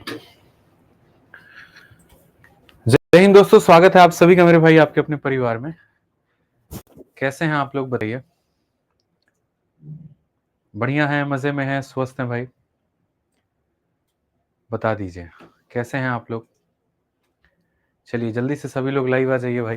जय हिंद दोस्तों, स्वागत है आप सभी का मेरे भाई आपके अपने परिवार में। कैसे हैं आप लोग, बताइए। बढ़िया हैं, मजे में हैं, स्वस्थ हैं भाई? बता दीजिए कैसे हैं आप लोग। चलिए जल्दी से सभी लोग लाइव आ जाइए भाई।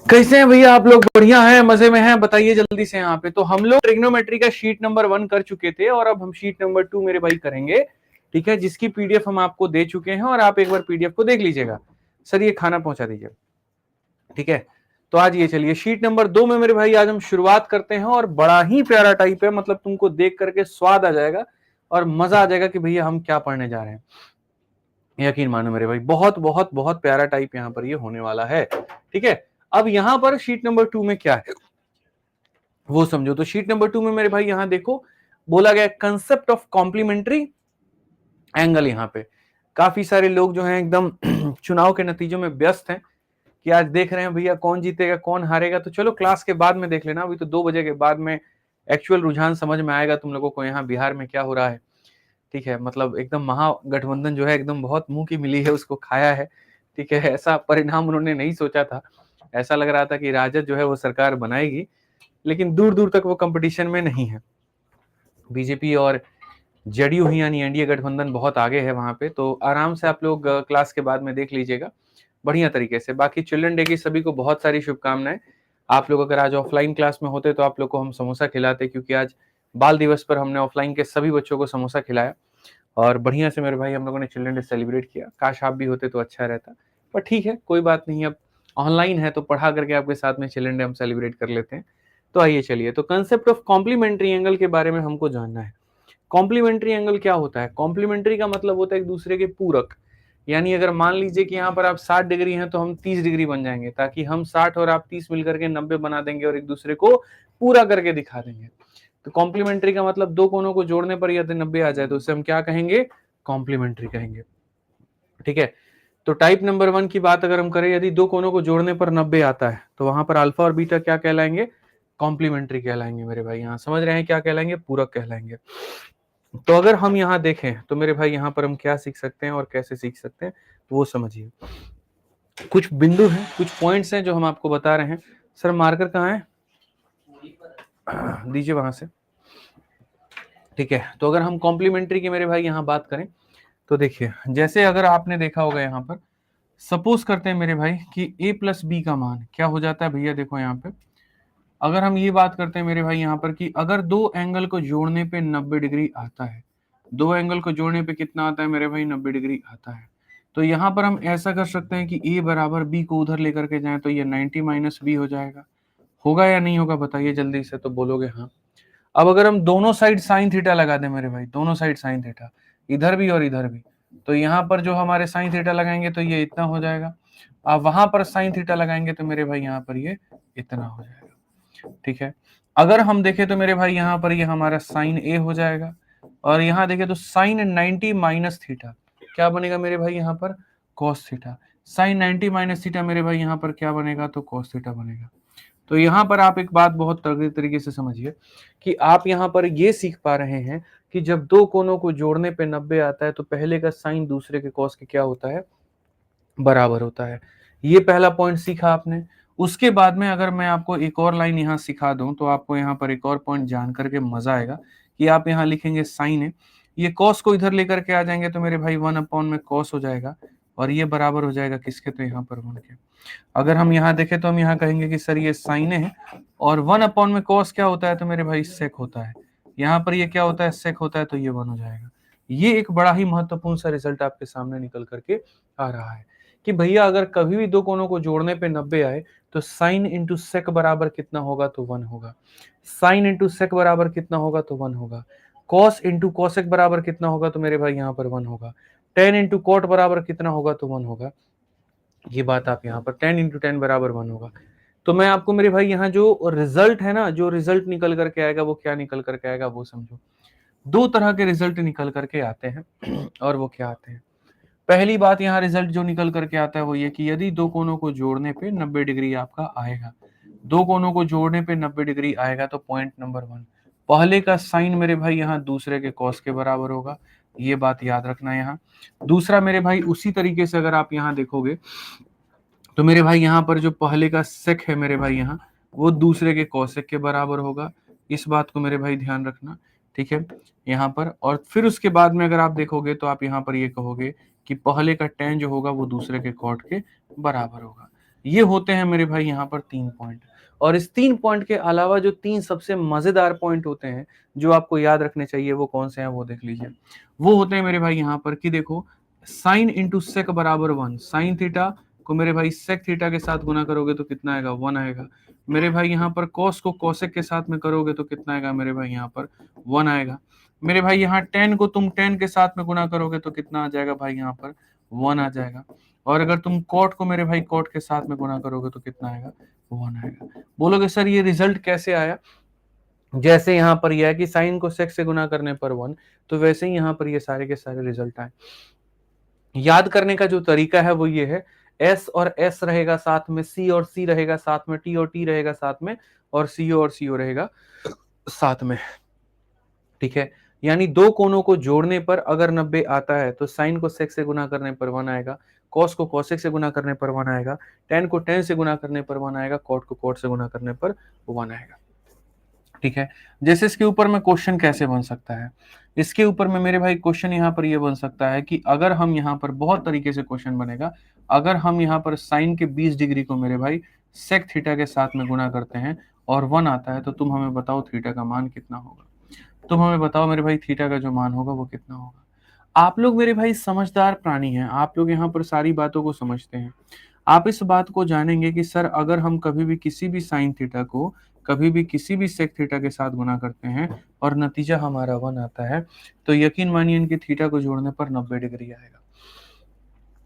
कैसे हैं भैया आप लोग? बढ़िया हैं, मजे में हैं, बताइए जल्दी से। यहाँ पे तो हम लोग ट्रिग्नोमेट्री का शीट नंबर 1 कर चुके थे और अब हम शीट नंबर 2 मेरे भाई करेंगे। ठीक है, जिसकी पीडीएफ हम आपको दे चुके हैं और आप एक बार पीडीएफ को देख लीजिएगा। सर ये खाना पहुंचा दीजिए। ठीक है, तो आज ये चलिए शीट नंबर 2 में मेरे भाई आज हम शुरुआत करते हैं और बड़ा ही प्यारा टाइप है, मतलब तुमको देख करके स्वाद आ जाएगा और मजा आ जाएगा कि भैया हम क्या पढ़ने जा रहे हैं। यकीन मानो मेरे भाई, बहुत बहुत बहुत प्यारा टाइप यहाँ पर ये होने वाला है। ठीक है, अब यहाँ पर शीट नंबर 2 में क्या है वो समझो। तो शीट नंबर 2 में मेरे भाई यहाँ देखो, बोला गया कंसेप्ट ऑफ कॉम्प्लीमेंट्री एंगल। यहाँ पे काफी सारे लोग जो हैं एकदम चुनाव के नतीजों में व्यस्त हैं कि आज देख रहे हैं भैया कौन जीतेगा कौन हारेगा। तो चलो क्लास के बाद में देख लेना, अभी तो 2 बजे के बाद में एक्चुअल रुझान समझ में आएगा तुम लोगों को यहाँ बिहार में क्या हो रहा है। ठीक है, मतलब एकदम महागठबंधन जो है एकदम बहुत मुंह की मिली है, उसको खाया है। ठीक है, ऐसा परिणाम उन्होंने नहीं सोचा था। ऐसा लग रहा था कि राजद जो है वो सरकार बनाएगी, लेकिन दूर दूर तक वो कंपटीशन में नहीं है। बीजेपी और जेडीयू ही यानी एनडीए गठबंधन बहुत आगे है वहां पे। तो आराम से आप लोग क्लास के बाद में देख लीजिएगा बढ़िया तरीके से। बाकी चिल्ड्रन डे की सभी को बहुत सारी शुभकामनाएं। आप लोग अगर आज ऑफलाइन क्लास में होते तो आप लोग को हम समोसा खिलाते, क्योंकि आज बाल दिवस पर हमने ऑफलाइन के सभी बच्चों को समोसा खिलाया और बढ़िया से मेरे भाई हम लोगों ने चिल्ड्रन डे सेलिब्रेट किया। काश आप भी होते तो अच्छा रहता, पर ठीक है कोई बात नहीं, अब ऑनलाइन है तो पढ़ा करके आपके साथ में चिल्ड्रन डे हम सेलिब्रेट कर लेते हैं। तो आइए चलिए, तो कंसेप्ट ऑफ कॉम्प्लीमेंट्री एंगल के बारे में हमको जानना है। कॉम्प्लीमेंट्री एंगल क्या होता है? कॉम्प्लीमेंट्री का मतलब होता है एक दूसरे के पूरक। यानी अगर मान लीजिए कि यहाँ पर आप 60 डिग्री हैं तो हम 30 डिग्री बन जाएंगे, ताकि हम 60 और आप 30 मिलकर के 90 बना देंगे और एक दूसरे को पूरा करके दिखा देंगे। तो कॉम्प्लीमेंट्री का मतलब दो कोनों को जोड़ने पर यदि 90 आ जाए तो उसे हम क्या कहेंगे? कॉम्प्लीमेंट्री कहेंगे। ठीक है, तो टाइप नंबर 1 की बात अगर हम करें, यदि दो कोनों को जोड़ने पर 90 आता है तो वहां पर अल्फा और बीटा क्या कहलाएंगे? कॉम्प्लीमेंट्री कहलाएंगे मेरे भाई। यहाँ समझ रहे हैं क्या कहलाएंगे? पूरक कहलाएंगे। तो अगर हम यहाँ देखें तो मेरे भाई यहाँ पर हम क्या सीख सकते हैं और कैसे सीख सकते हैं वो समझिए। कुछ बिंदु हैं, कुछ पॉइंट्स हैं जो हम आपको बता रहे हैं। सर मार्कर कहाँ है? दीजिए वहां से। ठीक है, तो अगर हम कॉम्प्लीमेंट्री की मेरे भाई यहाँ बात करें तो देखिए, जैसे अगर आपने देखा होगा यहाँ पर, सपोज करते हैं मेरे भाई कि a प्लस बी का मान क्या हो जाता है भैया। देखो यहाँ पे अगर हम ये बात करते हैं मेरे भाई यहाँ पर कि अगर दो एंगल को जोड़ने पे 90 डिग्री आता है, दो एंगल को जोड़ने पे कितना आता है मेरे भाई? 90 डिग्री आता है। तो यहाँ पर हम ऐसा कर सकते हैं कि a बराबर b को उधर लेकर के जाएं तो ये 90 माइनस बी हो जाएगा। होगा या नहीं होगा बताइए जल्दी से, तो बोलोगे हाँ। अब अगर हम दोनों साइड साइन थीटा लगा दें मेरे भाई, दोनों साइड साइन थीटा, इधर भी और इधर भी, तो यहाँ पर जो हमारे साइन थीटा लगाएंगे तो ये इतना हो जाएगा। अब वहां पर साइन थीटा लगाएंगे तो मेरे भाई यहाँ पर ये इतना हो जाएगा। ठीक है, अगर हम देखें तो मेरे भाई यहाँ पर ये हमारा साइन ए हो जाएगा और यहाँ देखें तो साइन 90 माइनस थीटा क्या बनेगा मेरे भाई? यहाँ पर cos theta. Sine 90 minus theta मेरे भाई यहाँ पर क्या बनेगा? तो कॉस थीटा बनेगा। तो यहाँ पर आप एक बात बहुत तरीके से समझिए कि आप यहाँ पर ये सीख पा रहे हैं कि जब दो कोनों को जोड़ने पे 90 आता है तो पहले का साइन दूसरे के कॉस के क्या होता है? बराबर होता है। ये पहला पॉइंट सीखा आपने। उसके बाद में अगर मैं आपको एक और लाइन यहाँ सिखा दूं तो आपको यहाँ पर एक और पॉइंट जान करके मजा आएगा कि आप यहाँ लिखेंगे साइन है, ये कॉस को इधर लेकर के आ जाएंगे तो मेरे भाई 1 अपॉन में कॉस हो जाएगा और ये बराबर हो जाएगा किसके? तो यहाँ पर 1 के। अगर हम यहाँ देखें तो हम यहाँ कहेंगे कि सर ये साइन है और 1 अपॉन में कॉस क्या होता है? तो मेरे भाई सेक होता है। यहाँ पर ये क्या होता है? सेक होता है, तो ये 1 हो जाएगा। ये एक बड़ा ही महत्वपूर्ण सा रिजल्ट आपके सामने निकल करके आ रहा है कि भैया अगर कभी भी दो कोनों को जोड़ने पे 90 आए तो साइन इंटू सेक बराबर कितना होगा? तो 1 होगा। साइन इंटू सेक बराबर कितना होगा? तो 1 होगा। कॉस इंटू कॉसेक बराबर कितना होगा? तो मेरे भाई यहाँ पर 1 होगा। टेन इंटू कॉट बराबर कितना होगा? तो 1 होगा। ये बात आप यहाँ पर 10 इंटू 10 बराबर 1 होगा। तो मैं आपको मेरे भाई यहाँ जो रिजल्ट है ना, जो रिजल्ट निकल करके आएगा वो क्या निकल करके आएगा वो समझो। दो तरह के रिजल्ट निकल करके आते हैं और वो क्या आते हैं। पहली बात यहाँ रिजल्ट जो निकल करके आता है वो ये कि यदि दो कोनों को जोड़ने पे 90 डिग्री आपका आएगा, दो कोनों को जोड़ने पे 90 डिग्री आएगा, तो पॉइंट नंबर 1, पहले का साइन मेरे भाई यहाँ दूसरे के कॉस के बराबर होगा, ये बात याद रखना यहाँ। दूसरा मेरे भाई उसी तरीके से अगर आप यहाँ देखोगे तो मेरे भाई यहाँ पर जो पहले का सेक है मेरे भाई यहाँ, वो दूसरे के कौशिक के बराबर होगा, इस बात को मेरे भाई ध्यान रखना, ठीक है यहाँ पर। और फिर उसके बाद में अगर आप देखोगे तो आप यहाँ पर ये कहोगे कि पहले का टेन जो होगा वो दूसरे के कॉट के बराबर होगा। ये होते हैं मेरे भाई यहाँ पर 3 पॉइंट। और इस 3 पॉइंट के अलावा जो 3 सबसे मजेदार पॉइंट होते हैं जो आपको याद रखने चाहिए, वो कौन से हैं वो देख लीजिए। वो होते हैं मेरे भाई यहाँ पर कि देखो, साइन इंटू सेक बराबर 1, साइन थीटा को मेरे भाई सेक थीटा के साथ गुना करोगे तो कितना आएगा, 1 आएगा। मेरे भाई यहाँ पर कॉस को कोसेक के साथ में करोगे तो कितना आएगा मेरे भाई यहाँ पर 1 आएगा। मेरे भाई यहाँ टेन को तुम टेन के साथ में गुना करोगे तो कितना आ जाएगा भाई यहाँ पर 1 आ जाएगा। और अगर तुम कॉट को मेरे भाई कॉट के साथ में गुना करोगे तो कितना आएगा, 1 आएगा। बोलोगे सर ये रिजल्ट कैसे आया? जैसे यहाँ पर यह है कि साइन को सेक से गुना करने पर 1, तो वैसे ही यहाँ पर ये सारे के सारे रिजल्ट आए। याद करने का जो तरीका है वो ये है, एस और एस रहेगा साथ में, सी और सी रहेगा साथ में, टी और टी रहेगा साथ में, और सीओ और सीओ रहेगा साथ में, ठीक है। यानी दो कोनों को जोड़ने पर अगर 90 आता है तो साइन को सेक से गुना करने पर 1 आएगा, कॉस को कॉसेक से गुना करने पर 1 आएगा, टेन को टेन से गुना करने पर 1 आएगा, कॉट को कॉट से गुना करने पर 1 आएगा, ठीक है। जैसे इसके ऊपर में क्वेश्चन कैसे बन सकता है, इसके ऊपर में मेरे भाई क्वेश्चन यहाँ पर ये बन सकता है कि अगर हम यहाँ पर, बहुत तरीके से क्वेश्चन बनेगा, अगर हम यहाँ पर साइन के 20 डिग्री को मेरे भाई सेक थीटा के साथ में गुना करते हैं और 1 आता है, तो तुम हमें बताओ थीटा का मान कितना होगा। तुम हमें बताओ मेरे भाई थीटा का जो मान होगा वो कितना होगा। आप लोग मेरे भाई समझदार प्राणी हैं, आप लोग यहाँ पर सारी बातों को समझते हैं। आप इस बात को जानेंगे कि सर अगर हम कभी भी किसी भी साइन थीटा को कभी भी किसी भी सेक थीटा के साथ गुना करते हैं और नतीजा हमारा 1 आता है, तो यकीन मानिए इनके थीटा को जोड़ने पर 90 डिग्री आएगा।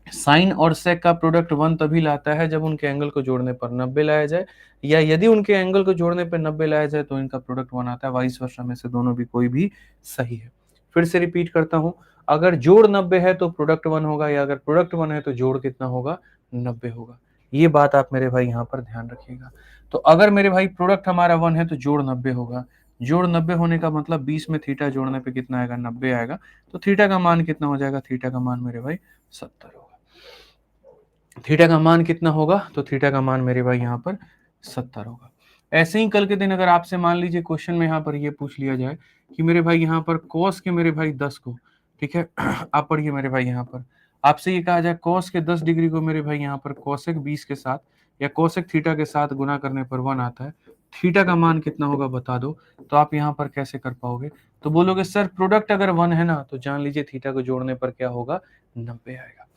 साइन और सेक का प्रोडक्ट 1 तभी लाता है जब उनके एंगल को जोड़ने पर 90 लाया जाए, या यदि उनके एंगल को जोड़ने पर 90 लाया जाए तो इनका प्रोडक्ट 1 आता है। वाइस वर्सा में से दोनों भी कोई भी सही है। फिर से रिपीट करता हूं, अगर जोड़ 90 है तो प्रोडक्ट 1 होगा, या अगर प्रोडक्ट 1 है तो जोड़ कितना होगा, 90 होगा। ये बात आप मेरे भाई यहाँ पर ध्यान रखिएगा। तो अगर मेरे भाई प्रोडक्ट हमारा 1 है तो जोड़ 90 होगा, जोड़ 90 होने का मतलब 20 में थीटा जोड़ने पे कितना आएगा, 90 आएगा। तो थीटा का मान कितना हो जाएगा, थीटा का मान मेरे भाई 70 होगा। थीटा का मान कितना होगा, तो थीटा का मान मेरे भाई यहाँ पर 70 होगा। ऐसे ही कल के दिन अगर आपसे मान लीजिए क्वेश्चन में यहाँ पर ये पूछ लिया जाए कि मेरे भाई यहाँ पर कॉस के मेरे भाई 10 को, ठीक है आप पढ़िए मेरे भाई यहाँ पर, आपसे ये कहा जाए कॉस के 10 डिग्री को मेरे भाई यहाँ पर कॉसेक 20 के साथ या कॉसेक थीटा के साथ गुना करने पर 1 आता है, थीटा का मान कितना होगा बता दो। तो आप यहाँ पर कैसे कर पाओगे, तो बोलोगे सर प्रोडक्ट अगर 1 है ना तो जान लीजिए थीटा को जोड़ने पर क्या होगा, 90 आएगा।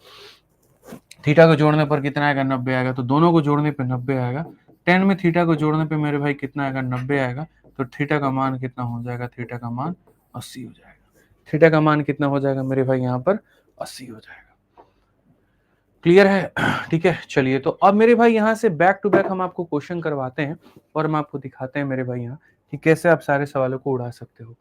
थीटा को जोड़ने पर कितना आएगा, 90 आएगा। तो दोनों को जोड़ने पे 90 आएगा। 10 में थीटा को जोड़ने पे मेरे भाई कितना आएगा, 90 आएगा। तो थीटा का मान कितना हो जाएगा, थीटा का मान 80 हो जाएगा। थीटा का मान कितना हो जाएगा मेरे भाई यहाँ पर 80 हो जाएगा। क्लियर है? ठीक है, चलिए तो अब मेरे भाई यहाँ से बैक टू बैक हम आपको क्वेश्चन करवाते हैं और हम आपको दिखाते हैं मेरे भाई यहाँ कि कैसे आप सारे सवालों को उड़ा सकते हो।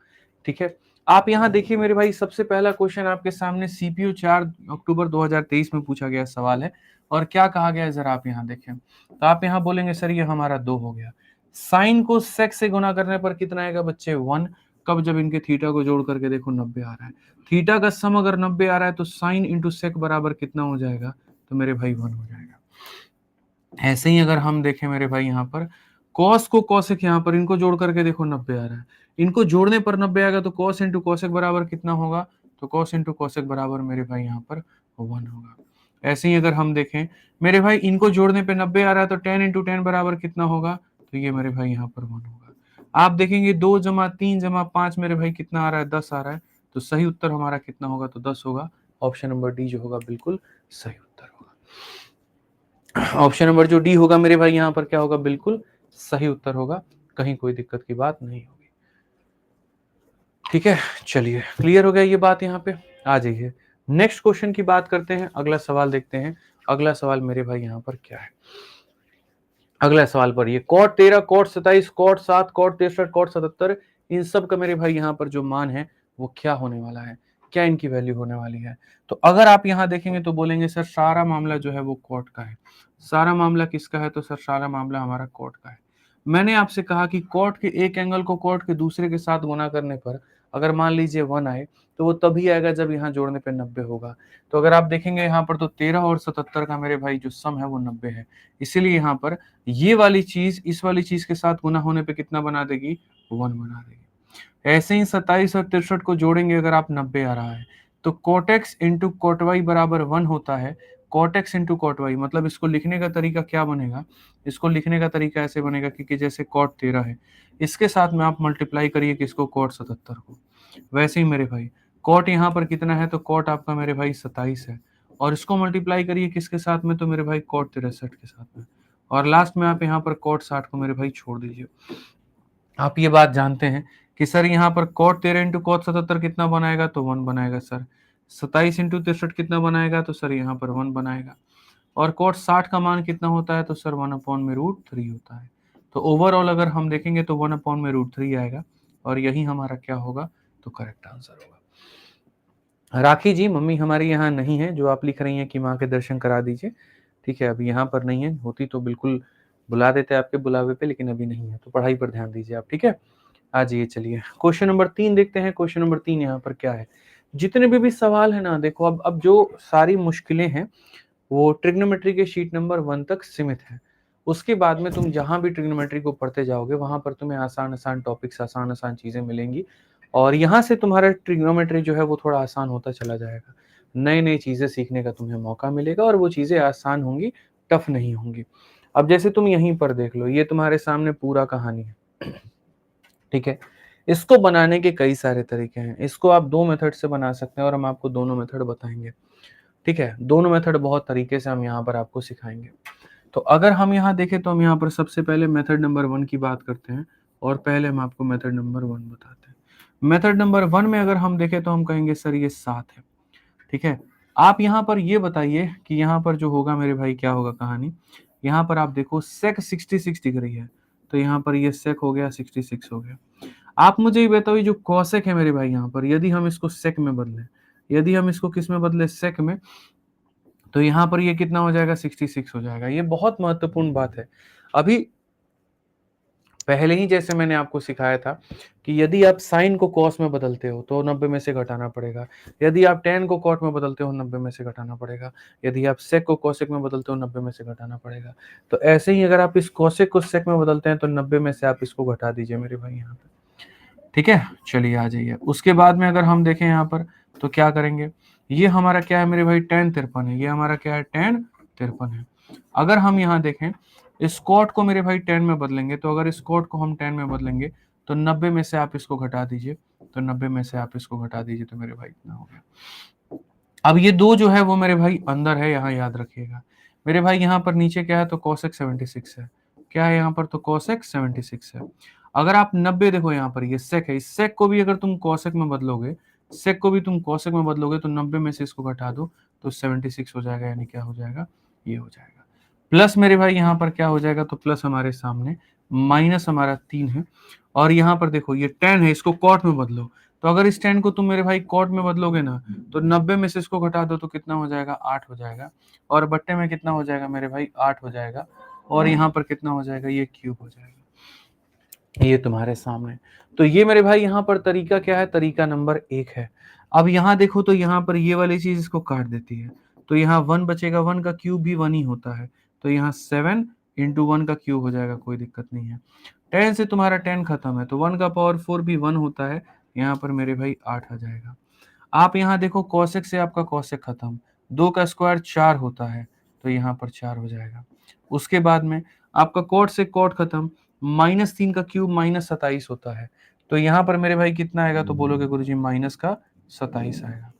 ठीक है, आप यहाँ देखिए मेरे भाई, सबसे पहला क्वेश्चन आपके सामने सीपीयू 4 अक्टूबर 2023 में पूछा गया सवाल है और क्या कहा गया है जरा आप यहाँ देखें। तो आप यहाँ बोलेंगे सर ये हमारा 2 हो गया। साइन को सेक से गुना करने पर कितना आएगा बच्चे, 1। कब, जब इनके थीटा को जोड़ करके देखो 90 आ रहा है। थीटा का सम अगर 90 आ रहा है तो साइन इंटू सेक बराबर कितना हो जाएगा, तो मेरे भाई 1 हो जाएगा। ऐसे ही अगर हम देखें मेरे भाई यहाँ पर कॉस को कॉसेक, यहाँ पर इनको जोड़ करके देखो 90 आ रहा है, इनको जोड़ने पर 90 आएगा तो कॉस इंटू कॉसेक बराबर कितना होगा, तो कॉस इंटू कॉसेक बराबर मेरे भाई यहाँ पर 1 होगा। ऐसे ही अगर हम देखें मेरे भाई इनको जोड़ने पे 90 आ रहा है तो 10 इंटू 10 बराबर कितना होगा, तो ये मेरे भाई यहाँ पर 1 होगा। आप देखेंगे 2 जमा 3 जमा 5 मेरे भाई कितना आ रहा है, 10 आ रहा है। तो सही उत्तर हमारा कितना होगा, तो 10 होगा। ऑप्शन नंबर डी जो होगा बिल्कुल सही उत्तर होगा। ऑप्शन नंबर जो डी होगा मेरे भाई यहाँ पर क्या होगा, बिल्कुल सही उत्तर होगा, कहीं कोई दिक्कत की बात नहीं होगी। ठीक है, चलिए क्लियर हो गया ये बात। यहाँ पे आ जाइए, नेक्स्ट क्वेश्चन की बात करते हैं, अगला सवाल देखते हैं। अगला सवाल मेरे भाई यहाँ पर क्या है, अगला सवाल पढ़िए, cot 13, cot 27, cot 7, cot 63, cot 77, इन सब का मेरे भाई यहाँ पर जो मान है वो क्या होने वाला है, क्या इनकी वैल्यू होने वाली है। तो अगर आप यहाँ देखेंगे तो बोलेंगे सर सारा मामला जो है वो कॉट का है। सारा मामला किसका है, तो सर सारा मामला हमारा कॉट का है। मैंने आपसे कहा कि कॉट के एक एंगल को कॉट के दूसरे के साथ गुना करने पर अगर मान लीजिए 1 आए तो वो तभी आएगा जब यहाँ जोड़ने पे 90 होगा। तो अगर आप देखेंगे यहाँ पर तो 13 और 77 का मेरे भाई जो सम है वो 90 है। इसीलिए यहाँ पर ये वाली चीज इस वाली चीज के साथ गुना होने पे कितना बना देगी, 1 बना देगी। ऐसे ही 27 और 63 को जोड़ेंगे अगर आप 90 आ रहा है तो cot x into cot y बराबर 1 होता है। cot x into cot y मतलब इसको लिखने का तरीका क्या बनेगा, इसको लिखने का तरीका ऐसे बनेगा कि जैसे cot 13 है इसके साथ में आप मल्टीप्लाई करिए किसको, cot 77 को। वैसे ही मेरे भाई cot यहाँ पर कितना है, तो cot आपका मेरे भाई 27 है और इसको मल्टीप्लाई करिए किसके साथ में, तो मेरे भाई cot 63 के साथ में। और लास्ट में आप यहाँ पर cot 60 को मेरे भाई छोड़ दीजिए। आप ये बात जानते हैं कि सर यहाँ पर cot 13 इंटू cot 77 कितना बनाएगा, तो 1 बनाएगा सर। 27 इंटू 63 कितना बनाएगा, तो सर यहाँ पर 1 बनाएगा। और cot 60 का मान कितना होता है, तो सर 1/√3 होता है। तो ओवरऑल अगर हम देखेंगे तो 1/√3 आएगा और यही हमारा क्या होगा, तो करेक्ट आंसर होगा। राखी जी मम्मी हमारी यहाँ नहीं है, जो आप लिख रही हैं कि माँ के दर्शन करा दीजिए, ठीक है, अभी यहाँ पर नहीं है, होती तो बिल्कुल बुला देते आपके बुलावे पे, लेकिन अभी नहीं है, तो पढ़ाई पर ध्यान दीजिए आप, ठीक है। आ जाइए, चलिए क्वेश्चन नंबर 3 देखते हैं। क्वेश्चन नंबर 3 यहाँ पर क्या है, जितने भी सवाल है ना, देखो अब जो सारी मुश्किलें हैं वो ट्रिग्नोमेट्री के शीट नंबर 1 तक सीमित है। उसके बाद में तुम जहां भी ट्रिग्नोमेट्री को पढ़ते जाओगे वहां पर तुम्हें आसान आसान टॉपिक्स, आसान आसान चीजें मिलेंगी और यहाँ से तुम्हारा ट्रिग्नोमेट्री जो है वो थोड़ा आसान होता चला जाएगा। नई नई चीजें सीखने का तुम्हें मौका मिलेगा और वो चीजें आसान होंगी, टफ नहीं होंगी। अब जैसे तुम यहीं पर देख लो, ये तुम्हारे सामने पूरा कहानी है, ठीक है। इसको बनाने के कई सारे तरीके हैं, इसको आप 2 मेथड से बना सकते हैं और हम आपको दोनों मेथड बताएंगे, ठीक है। दोनों मेथड बहुत तरीके से हम यहाँ पर आपको सिखाएंगे। तो अगर हम यहाँ देखें तो हम यहाँ पर सबसे पहले मेथड नंबर 1 की बात करते हैं और पहले हम आपको मेथड नंबर 1 बताते हैं। मेथड नंबर 1 में अगर हम देखें तो हम कहेंगे सर ये 7 है, ठीक है। आप यहाँ पर ये बताइए कि यहाँ पर जो होगा मेरे भाई क्या होगा कहानी। यहाँ पर आप देखो सेक 66 डिग्री है, तो यहाँ पर ये सेक हो गया 66 हो गया। आप मुझे ये बताओ, जो कॉसेक है मेरे भाई यहाँ पर, यदि हम इसको सेक में बदलें, यदि हम इसको किस में बदले, सेक में, तो यहाँ पर ये कितना हो जाएगा, 66 हो जाएगा। ये बहुत महत्वपूर्ण बात है। अभी पहले ही जैसे मैंने आपको सिखाया था कि यदि आप साइन को कॉस में बदलते हो तो 90 में से घटाना पड़ेगा, यदि आप टेन को कॉट में बदलते हो 90 में से घटाना पड़ेगा, यदि आप सेक को कॉसेक में बदलते हो 90 में से घटाना पड़ेगा। तो ऐसे ही अगर आप इस कॉसेक को सेक में बदलते हैं तो 90 में से आप इसको घटा दीजिए मेरे भाई यहाँ पे, ठीक है। चलिए आ जाइए, उसके बाद में अगर हम देखें यहाँ पर तो क्या करेंगे, ये हमारा क्या है मेरे भाई, tan 53 है, ये हमारा क्या है, tan 53 है। अगर हम यहाँ देखें इस कॉट को मेरे भाई 10 में बदलेंगे, तो अगर इस कॉट को हम 10 में बदलेंगे तो 90 में से आप इसको घटा दीजिए, तो 90 में से आप इसको घटा दीजिए, तो मेरे भाई इतना हो गया। अब ये दो जो है वो मेरे भाई अंदर है, यहाँ याद रखिएगा मेरे भाई। यहाँ पर नीचे क्या है, तो cosec 76 है, क्या है यहाँ पर, तो cosec 76 है। अगर आप 90 देखो यहाँ पर ये सेक है, इस सेक को भी अगर तुम कॉसेक में बदलोगे, सेक को भी तुम कॉसेक में बदलोगे तो 90 में से इसको घटा दो तो 76 हो जाएगा, यानी क्या हो जाएगा, ये हो जाएगा। प्लस मेरे भाई यहाँ पर क्या हो जाएगा, तो प्लस हमारे सामने, माइनस हमारा 3 है और यहाँ पर देखो ये 10 है, इसको कॉट में बदलो, तो अगर इस 10 को तुम मेरे भाई कॉट में बदलोगे ना तो 90 में से इसको घटा दो तो कितना हो जाएगा, 8 हो जाएगा। और बट्टे में कितना हो जाएगा मेरे भाई, 8 हो जाएगा। और यहाँ पर कितना हो जाएगा, ये क्यूब हो जाएगा, ये तुम्हारे सामने। तो ये मेरे भाई यहाँ पर तरीका क्या है, तरीका नंबर 1 है। अब यहाँ देखो तो यहाँ पर ये वाली चीज इसको काट देती है, तो यहाँ 1 बचेगा, 1 का क्यूब भी 1 ही होता है, तो यहाँ 7 इंटू 1 का क्यूब हो जाएगा, कोई दिक्कत नहीं है। 10 से तुम्हारा 10 खत्म है, तो 1 का पावर 4 भी 1 होता है, यहाँ पर मेरे भाई 8 आ जाएगा। आप यहाँ देखो कॉसेक से आपका कॉसेक खत्म, 2 का स्क्वायर 4 होता है, तो यहाँ पर 4 हो जाएगा। उसके बाद में आपका कॉट से कॉट खत्म, -3 का क्यूब -27 होता है, तो यहाँ पर मेरे भाई कितना आएगा, तो बोलोगे गुरुजी माइनस का 27 आएगा।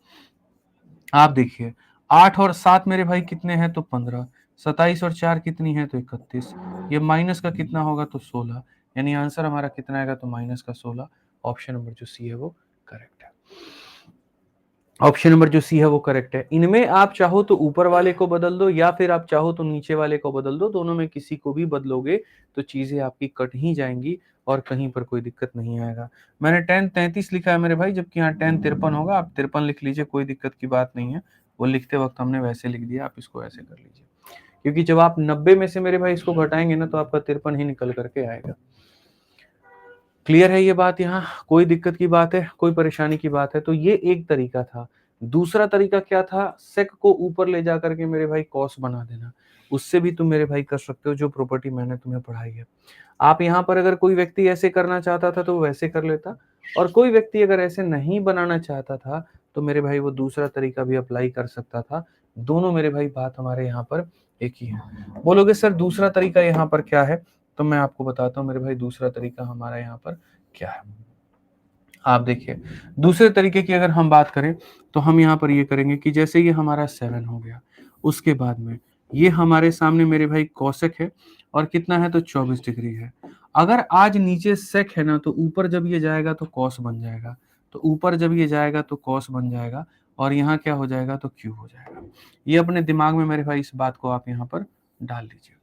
आप देखिए 8 और 7 मेरे भाई कितने हैं, तो 15, 27 और 4 कितनी है, तो 31, ये माइनस का कितना होगा, तो 16, यानी आंसर हमारा कितना आएगा, तो माइनस का 16। ऑप्शन नंबर जो सी है वो करेक्ट है। ऑप्शन नंबर जो सी है वो करेक्ट है। इनमें आप चाहो तो ऊपर वाले को बदल दो या फिर आप चाहो तो नीचे वाले को बदल दो, दोनों में किसी को भी बदलोगे तो चीजें आपकी कट ही जाएंगी और कहीं पर कोई दिक्कत नहीं आएगा। मैंने 10 33 लिखा है मेरे भाई, जबकि यहाँ 10 53 होगा। आप 53 लिख लीजिए, कोई दिक्कत की बात नहीं है। वो लिखते वक्त हमने वैसे लिख दिया, आप इसको ऐसे कर लीजिए, क्योंकि जब आप 90 में से मेरे भाई इसको घटाएंगे ना तो आपका 53 ही निकल करके आएगा। क्लियर है ये बात? यहाँ कोई दिक्कत की बात है, कोई परेशानी की बात है? तो ये एक तरीका था। दूसरा तरीका क्या था? सेक को ऊपर ले जाकर के मेरे भाई कॉस बना देना। उससे भी तुम मेरे भाई कर सकते हो, जो प्रॉपर्टी मैंने तुम्हें पढ़ाई है। आप यहाँ पर अगर कोई व्यक्ति ऐसे करना चाहता था तो वो वैसे कर लेता, और कोई व्यक्ति अगर ऐसे नहीं बनाना चाहता था तो मेरे भाई वो दूसरा तरीका भी अप्लाई कर सकता था। दोनों मेरे भाई बात हमारे यहाँ पर एक ही है। बोलोगे सर दूसरा तरीका यहाँ पर क्या है? तो मैं आपको बताता हूँ मेरे भाई दूसरा तरीका हमारा यहाँ पर क्या है। आप देखिए, दूसरे तरीके की अगर हम बात करें तो हम यहाँ पर ये करेंगे कि जैसे ये हमारा 7 हो गया, उसके बाद में ये हमारे सामने मेरे भाई कौशिक है, और कितना है तो 24 डिग्री है। अगर आज नीचे सेक है ना तो ऊपर जब ये जाएगा तो कॉस बन जाएगा, तो ऊपर जब ये जाएगा तो कॉस बन जाएगा, और यहाँ क्या हो जाएगा तो क्यू हो जाएगा। ये अपने दिमाग में मेरे भाई इस बात को आप यहाँ पर डाल दीजिए,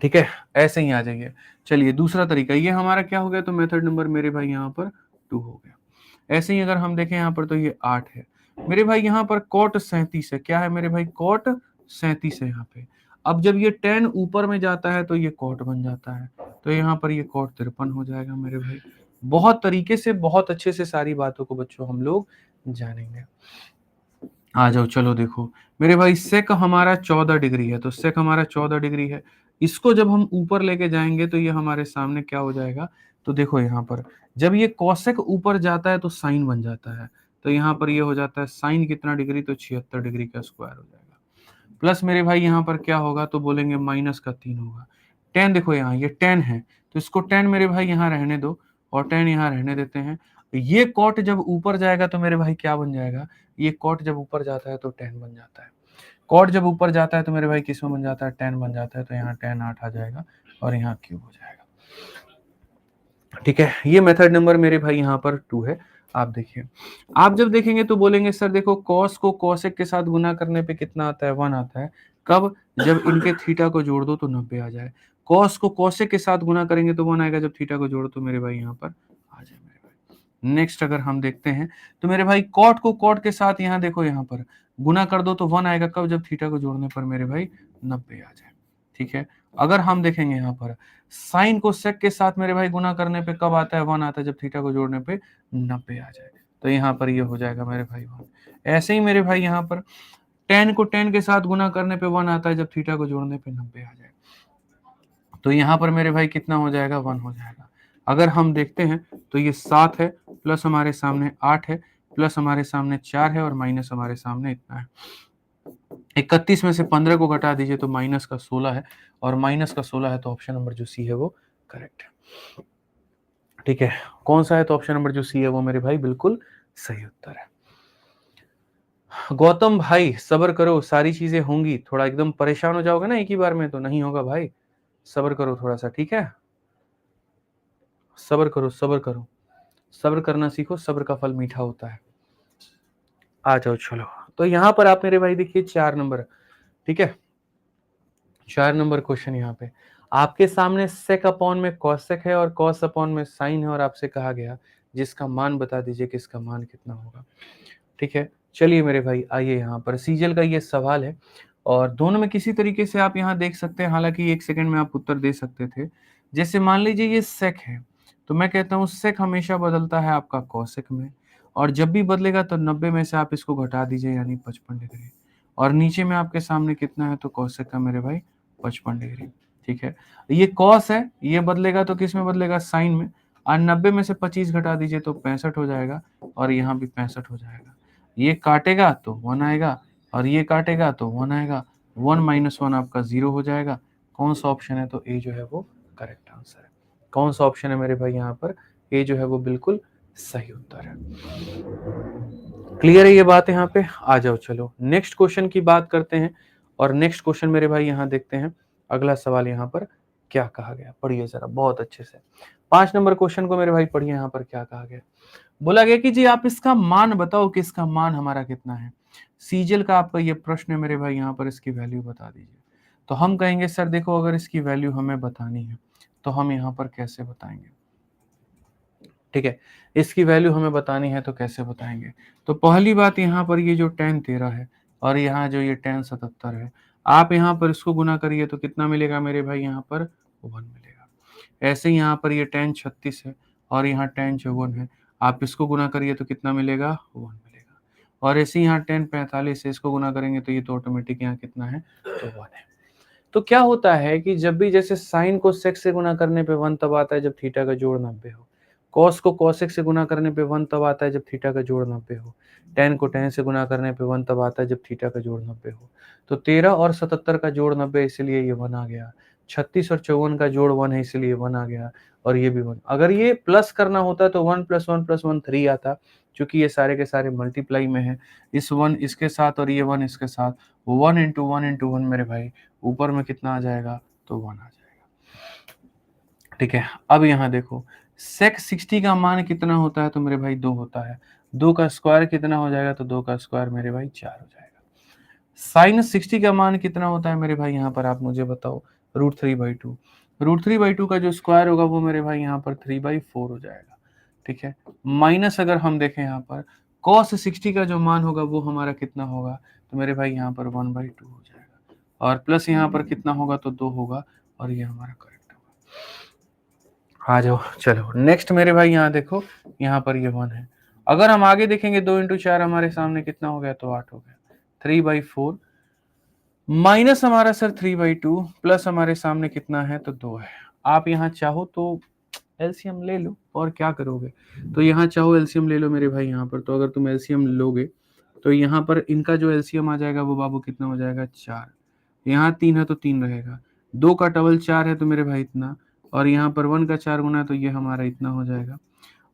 ठीक है? ऐसे ही आ जाइए। चलिए दूसरा तरीका, ये हमारा क्या हो गया तो मेथड नंबर मेरे भाई यहाँ पर 2 हो गया। ऐसे ही अगर हम देखें यहाँ पर तो ये 8 है मेरे भाई। यहाँ पर कॉट 37 है, क्या है मेरे भाई? कॉट 37 है यहाँ पे। अब जब ये 10 ऊपर में जाता है तो ये कॉट बन जाता है, तो यहाँ पर ये कॉट 53 हो जाएगा मेरे भाई। बहुत तरीके से, बहुत अच्छे से सारी बातों को बच्चों हम लोग जानेंगे। आ जाओ, चलो देखो मेरे भाई, सेक हमारा 14 डिग्री है, तो सेक हमारा 14 डिग्री है। इसको जब हम ऊपर लेके जाएंगे तो ये हमारे सामने क्या हो जाएगा? तो देखो यहाँ पर जब ये कॉसेक ऊपर जाता है तो साइन बन जाता है, तो यहाँ पर ये हो जाता है साइन कितना डिग्री? तो 76 डिग्री का स्क्वायर हो जाएगा। प्लस मेरे भाई यहाँ पर क्या होगा तो बोलेंगे माइनस का 3 होगा। 10 देखो यहाँ ये 10 है, तो इसको 10 मेरे भाई यहाँ रहने दो, और 10 यहाँ रहने देते हैं। ये कॉट जब ऊपर जाएगा तो मेरे भाई क्या बन जाएगा? ये कॉट जब ऊपर जाता है तो 10 बन जाता है। कॉट जब ऊपर जाता है तो मेरे भाई किस में बन जाता है? 10 बन जाता है, तो यहाँ 10 8 आ जाएगा और यहाँ क्यूब हो जाएगा। ठीक है, ये मेथड नंबर मेरे भाई यहाँ पर 2 है। आप देखिए, आप जब देखेंगे तो बोलेंगे सर देखो कॉस को कॉसेक के साथ गुना करने पे कितना आता है? 1 आता है। कब? जब इनके थीटा को जोड़ दो तो 90 आ जाए। कॉस को कॉसेक के साथ गुना करेंगे तो 1 आएगा, जब थीटा को जोड़ो तो मेरे भाई यहाँ पर आ जाए मेरे भाई। नेक्स्ट अगर हम देखते हैं तो मेरे भाई कॉट को कॉट के साथ यहाँ देखो यहाँ पर गुना कर दो तो 1 आएगा। कब? जब थीटा को जोड़ने पर मेरे भाई 90 आ जाए। ठीक है, अगर हम देखेंगे यहाँ पर साइन को सेक के साथ मेरे भाई गुना करने पे कब आता है? 1 आता है, जब थीटा को जोड़ने पे 90 आ जाए, तो यहाँ पर ये हो जाएगा मेरे भाई 1। ऐसे ही मेरे भाई यहाँ पर tan को tan के साथ गुना करने पे 1 आता है, जब थीटा को जोड़ने पे 90 आ जाए, तो यहाँ पर मेरे भाई कितना हो जाएगा? 1 हो जाएगा। अगर हम देखते हैं तो ये 7 है, प्लस हमारे सामने 8 है, प्लस हमारे सामने 4 है, और माइनस हमारे सामने इतना है। 31 में से 15 को घटा दीजिए तो माइनस का 16 है, और माइनस का 16 है तो ऑप्शन नंबर जो सी है वो करेक्ट है। ठीक है, कौन सा है? तो ऑप्शन नंबर जो सी है वो मेरे भाई बिल्कुल सही उत्तर है। गौतम भाई सब्र करो, सारी चीजें होंगी। थोड़ा एकदम परेशान हो जाओगे ना एक ही बार में तो नहीं होगा भाई, सब्र करो थोड़ा सा, ठीक है? सब्र करो, सब्र करो, सब्र करना सीखो, सब्र का फल मीठा होता है। आ जाओ चलो, तो यहाँ पर आप मेरे भाई देखिए 4 नंबर, ठीक है? 4 नंबर क्वेश्चन यहाँ पे आपके सामने सेक अपॉन में कॉसेक है और कॉस अपॉन में साइन है, और आपसे कहा गया जिसका मान बता दीजिए कि इसका मान कितना होगा। ठीक है, चलिए मेरे भाई आइए, यहाँ पर सीजल का ये सवाल है, और दोनों में किसी तरीके से आप यहाँ देख सकते हैं, हालांकि 1 सेकंड में आप उत्तर दे सकते थे। जैसे मान लीजिए ये सेक है, तो मैं कहता हूँ सेक हमेशा बदलता है आपका कॉसेक में, और जब भी बदलेगा तो 90 में से आप इसको घटा दीजिए, यानी 55 डिग्री, और नीचे में आपके सामने कितना है तो कॉसेक का मेरे भाई 55 डिग्री। ठीक है, ये कॉस है, ये बदलेगा तो किस में बदलेगा? साइन में, और 90 में से 25 घटा दीजिए तो 65 हो जाएगा, और यहाँ भी 65 हो जाएगा। ये काटेगा तो 1 आएगा, और ये काटेगा तो 1 आएगा। 1 माइनस 1 आपका 0 हो जाएगा। कौन सा ऑप्शन है? तो ए जो है वो करेक्ट आंसर है। कौन सा ऑप्शन है मेरे भाई? यहाँ पर ए जो है वो बिल्कुल सही उत्तर है। क्लियर है ये बात? यहाँ पे आ जाओ, चलो नेक्स्ट क्वेश्चन की बात करते हैं, और नेक्स्ट क्वेश्चन मेरे भाई यहाँ देखते हैं अगला सवाल यहाँ पर क्या कहा गया। पढ़िए जरा बहुत अच्छे से, 5 नंबर क्वेश्चन को मेरे भाई पढ़िए, यहाँ पर क्या कहा गया। बोला गया कि जी आप इसका मान बताओ कि इसका मान हमारा कितना है। सीजल का आपका ये प्रश्न है मेरे भाई, यहाँ पर इसकी वैल्यू बता दीजिए। तो हम कहेंगे सर देखो अगर इसकी वैल्यू हमें बतानी है तो हम यहाँ पर कैसे बताएंगे, ठीक है, इसकी वैल्यू हमें बतानी है तो कैसे बताएंगे। तो पहली बात यहाँ पर ये जो tan 13 है और यहाँ जो ये tan 77 है, आप यहाँ पर इसको गुना करिए तो कितना मिलेगा मेरे भाई, यहाँ पर 1 मिलेगा। ऐसे ही यहाँ पर ये tan 36 है और यहाँ tan 54 है, आप इसको गुना करिए तो कितना मिलेगा, 1 मिलेगा। और ऐसे ही यहाँ tan 45 है, इसको गुना करेंगे तो ये तो ऑटोमेटिक यहाँ कितना है, तो 1 है। तो क्या होता है कि जब भी जैसे साइन को सेक से गुना करने पे 1 तब आता है जब थीटा का जोड़ 90 हो, कॉस को कॉसेक से गुना करने पे 1 तब आता है जब थीटा का जोड़ 90 हो, tan को tan से गुना करने पे 1 तब आता है जब थीटा का जोड़ 90 हो। तो 13 और 77 का जोड़ 90 इसलिए ये 1 आ गया, 36 और 54 का जोड़ 1 है इसलिए 1 आ गया, और ये भी 1। अगर ये प्लस करना होता तो 1 + 1 + 1 3 आता, क्योंकि ये सारे के सारे मल्टीप्लाई में है, इस 1 इसके साथ और ये 1 इसके साथ, 1 × 1 × 1 मेरे भाई ऊपर में कितना आ जाएगा, तो 1 आ जाएगा। ठीक है, अब यहाँ देखो sec 60 का मान कितना होता है, तो मेरे भाई 2 होता है, 2 का स्क्वायर कितना हो जाएगा, तो 2 का स्क्वायर मेरे भाई 4 हो जाएगा। sin 60 का मान कितना होता है मेरे भाई, यहाँ पर आप मुझे बताओ, √3/2, √3/2 का जो स्क्वायर होगा वो मेरे भाई यहाँ पर 3/4 हो जाएगा। ठीक है, माइनस अगर हम देखें यहाँ पर cos 60 का जो मान होगा वो हमारा कितना होगा, तो मेरे भाई यहाँ पर 1/2 हो जाएगा, और प्लस यहाँ पर कितना होगा, तो 2 होगा, और ये हमारा करेक्ट होगा। आ जाओ, चलो नेक्स्ट मेरे भाई यहाँ देखो, यहाँ पर ये 1 है, अगर हम आगे देखेंगे 2 × 4 हमारे सामने कितना हो गया, तो 8 हो गया, 3/4 माइनस हमारा सर 3/2 प्लस हमारे सामने कितना है, तो 2 है। आप यहाँ चाहो तो एलसीएम ले लो, और क्या करोगे, तो यहाँ चाहो एलसीएम ले लो मेरे भाई यहाँ पर, तो अगर तुम एलसीएम लोगे तो यहाँ पर इनका जो एलसीएम आ जाएगा वो बाबू कितना हो जाएगा, 4, यहाँ 3 है तो 3 रहेगा, 2 का डबल 4 है तो मेरे भाई इतना, और यहाँ पर 1 का 4 गुना है तो ये हमारा इतना हो जाएगा।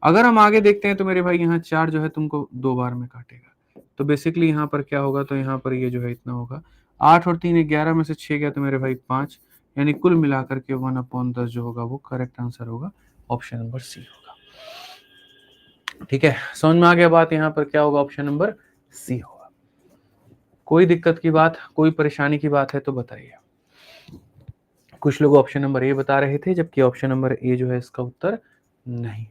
अगर हम आगे देखते हैं तो मेरे भाई यहाँ 4 जो है तुमको 2 बार में काटेगा, तो बेसिकली यहाँ पर क्या होगा, तो यहाँ पर ये जो है इतना होगा, 8 और 3 11 में से 6 गया तो मेरे भाई 5, यानी कुल मिलाकर के 1/10 जो होगा वो करेक्ट आंसर होगा, ऑप्शन नंबर सी होगा। ठीक है, समझ में आ गया बात, यहाँ पर क्या होगा, ऑप्शन नंबर सी होगा। कोई दिक्कत की बात, कोई परेशानी की बात है तो बताइए। कुछ लोग ऑप्शन नंबर ए बता रहे थे, जबकि ऑप्शन नंबर ए जो है इसका उत्तर नहीं।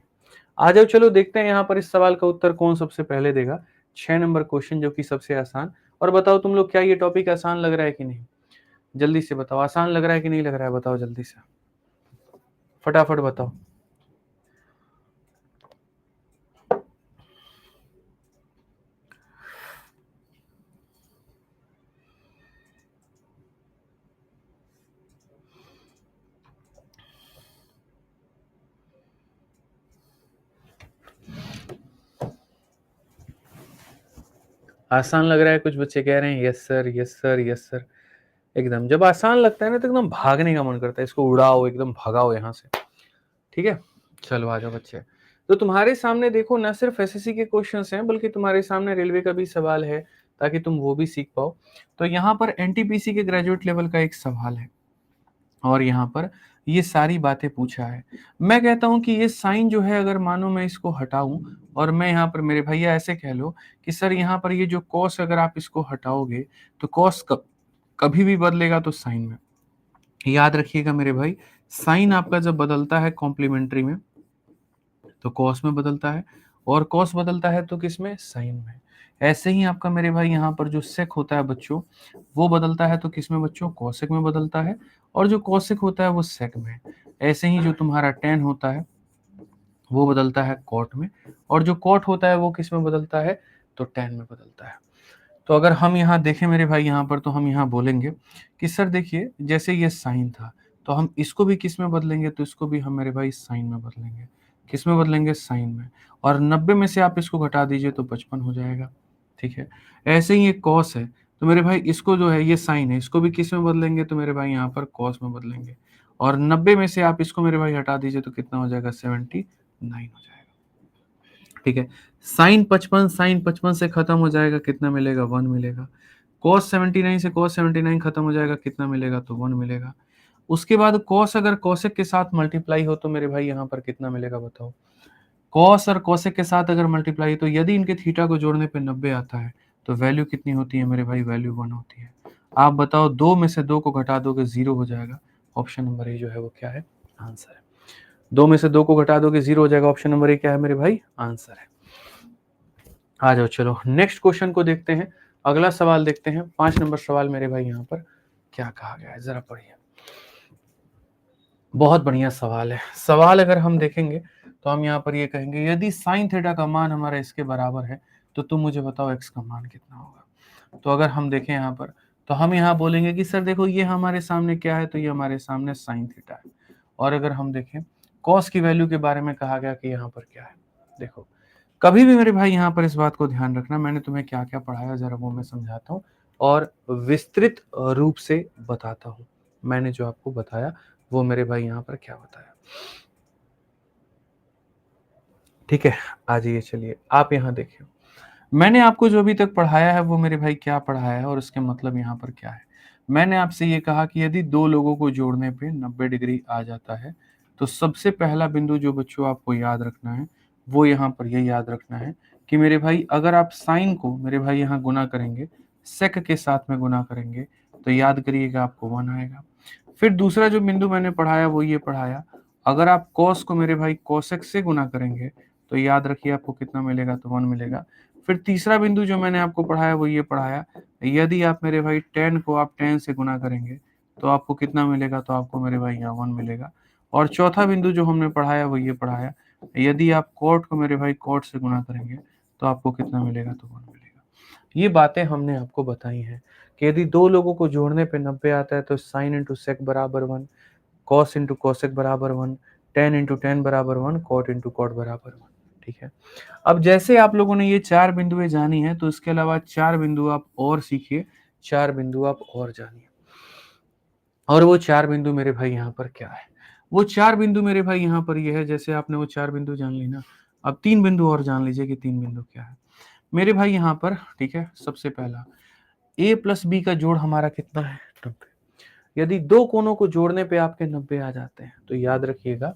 आ जाओ चलो देखते हैं यहाँ पर इस सवाल का उत्तर कौन सबसे पहले देगा। 6 नंबर क्वेश्चन जो कि सबसे आसान, और बताओ तुम लोग क्या ये टॉपिक आसान लग रहा है कि नहीं, जल्दी से बताओ, आसान लग रहा है कि नहीं लग रहा है, बताओ जल्दी से, फटाफट बताओ। आसान लग रहा है, कुछ बच्चे कह रहे हैं yes sir, yes sir, yes sir. एकदम जब आसान लगता है ना तो एकदम भागने का मन करता है, इसको उड़ाओ, एकदम भगाओ यहाँ से। ठीक है, चलो आ जाओ बच्चे। तो तुम्हारे सामने देखो न सिर्फ एसएससी के क्वेश्चंस हैं, बल्कि तुम्हारे सामने रेलवे का भी सवाल है, ताकि तुम वो भी सीख पाओ। तो यहाँ पर एनटीपीसी के ग्रेजुएट लेवल का एक सवाल है, और यहाँ पर ये सारी बातें पूछा है। मैं कहता हूँ कि ये साइन जो है, अगर मानो मैं इसको हटाऊं और मैं यहाँ पर, मेरे भैया ऐसे कह लो कि सर यहाँ पर ये जो कॉस अगर आप इसको हटाओगे तो कॉस कभी भी बदलेगा तो साइन में। याद रखिएगा मेरे भाई, साइन आपका जब बदलता है कॉम्प्लीमेंट्री में तो कॉस में बदलता है, और कॉस बदलता है तो किस में, साइन में। ऐसे ही आपका मेरे भाई यहाँ पर जो सेक होता है बच्चों, वो बदलता है तो किस में बच्चों, कॉसेक में बदलता है, और जो कॉसेक होता है वो सेक में। ऐसे ही जो तुम्हारा टेन होता है वो बदलता है कॉट में, और जो कॉट होता है वो किस में बदलता है, तो टेन में बदलता है। तो अगर हम यहाँ देखें मेरे भाई यहाँ पर, तो हम यहाँ बोलेंगे कि सर देखिए जैसे ये साइन था तो हम इसको भी किस में बदलेंगे, तो इसको भी हम मेरे भाई साइन में बदलेंगे। किस में बदलेंगे, साइन में। और 90 में से आप इसको घटा दीजिए तो 55 हो जाएगा। ठीक है, ऐसे ही एक कॉस है, तो मेरे भाई इसको जो है ये साइन है, इसको भी किस में बदलेंगे, तो मेरे भाई यहाँ पर कॉस में बदलेंगे। और 90 में से आप इसको मेरे भाई हटा दीजिए तो कितना हो जाएगा, 79 हो जाएगा। ठीक है, साइन 55 से खत्म हो जाएगा, कितना मिलेगा, 1 मिलेगा। cos 79 से cos 79 खत्म हो जाएगा, कितना मिलेगा, तो 1 मिलेगा। उसके बाद cos अगर cosec के साथ मल्टीप्लाई हो तो मेरे भाई यहाँ पर कितना मिलेगा बताओ, कॉस और कोसेक के साथ अगर मल्टीप्लाई, तो यदि इनके थीटा को जोड़ने पे 90 आता है तो वैल्यू कितनी होती है मेरे भाई? वैल्यू 1 होती है। आप बताओ, 2 में से 2 को घटा दोगे 0 हो जाएगा। ऑप्शन नंबर ए जो है वो क्या है? आंसर है। 2 में से 2 को घटा दोगे 0 हो जाएगा। ऑप्शन नंबर ए क्या है मेरे भाई? आंसर है। आ जाओ, चलो नेक्स्ट क्वेश्चन को देखते हैं। अगला सवाल देखते हैं। 5 नंबर सवाल मेरे भाई यहाँ पर क्या कहा गया है, जरा पढ़िए। बहुत बढ़िया सवाल है। सवाल अगर हम देखेंगे तो हम यहाँ पर ये कहेंगे, यदि साइन थीटा का मान हमारा इसके बराबर है तो तुम मुझे बताओ एक्स का मान कितना होगा। तो अगर हम देखें यहाँ पर, तो हम यहाँ बोलेंगे कि सर देखो, ये हमारे सामने क्या है? तो ये हमारे सामने साइन थीटा है। और अगर हम देखें कॉस की वैल्यू के बारे में कहा गया कि यहाँ पर क्या है। देखो, कभी भी मेरे भाई यहाँ पर इस बात को ध्यान रखना, मैंने तुम्हें क्या क्या पढ़ाया जरा वो मैं समझाता हूँ और विस्तृत रूप से बताता हूँ। मैंने जो आपको बताया वो मेरे भाई यहाँ पर क्या बताया, ठीक है। आ जाइए, चलिए आप यहाँ देखिए, मैंने आपको जो अभी तक पढ़ाया है वो मेरे भाई क्या पढ़ाया है और उसके मतलब यहाँ पर क्या है। मैंने आपसे ये कहा कि यदि दो लोगों को जोड़ने पे 90 डिग्री आ जाता है तो सबसे पहला बिंदु जो बच्चों आपको याद रखना है वो यहाँ पर ये याद रखना है कि मेरे भाई, अगर आप साइन को मेरे भाई यहाँ गुना करेंगे, सेक के साथ में गुना करेंगे, तो याद करिएगा आपको 1 आएगा। फिर दूसरा जो बिंदु मैंने पढ़ाया वो ये पढ़ाया, अगर आप कॉस को मेरे भाई कोसेक से गुना करेंगे तो याद रखिए आपको कितना मिलेगा? तो 1 मिलेगा। फिर तीसरा बिंदु जो मैंने आपको पढ़ाया वो ये पढ़ाया, यदि आप मेरे भाई tan को आप tan से गुना करेंगे तो आपको कितना मिलेगा? तो आपको मेरे भाई यहाँ 1 मिलेगा। और चौथा बिंदु जो हमने पढ़ाया वो ये पढ़ाया, यदि आप cot को मेरे भाई cot से गुना करेंगे तो आपको कितना मिलेगा? तो 1 मिलेगा। ये बातें हमने आपको बताई हैं कि यदि दो लोगों को जोड़ने पे 90 आता है तो साइन इंटू सेक बराबर 1, कॉस इंटू कोसेक बराबर 1, tan इंटू tan बराबर 1, कॉट इंटू कॉट बराबर 1, ठीक है। अब जैसे आप लोगों ने ये 4 बिंदुएं जानी है तो इसके अलावा 4 बिंदु आप और सीखिए, 4 बिंदु आप और जानिए। और वो 4 बिंदु मेरे भाई यहाँ पर क्या है? वो 4 बिंदु मेरे भाई यहाँ पर ये है, जैसे आपने वो 4 बिंदु जान ली ना, अब 3 बिंदु और जान लीजिए कि 3 बिंदु क्या है मेरे भाई यहाँ पर, ठीक है। सबसे पहला, a प्लस बी का जोड़ हमारा कितना है? 90। यदि दो कोनों को जोड़ने पे आपके 90 आ जाते हैं तो याद रखिएगा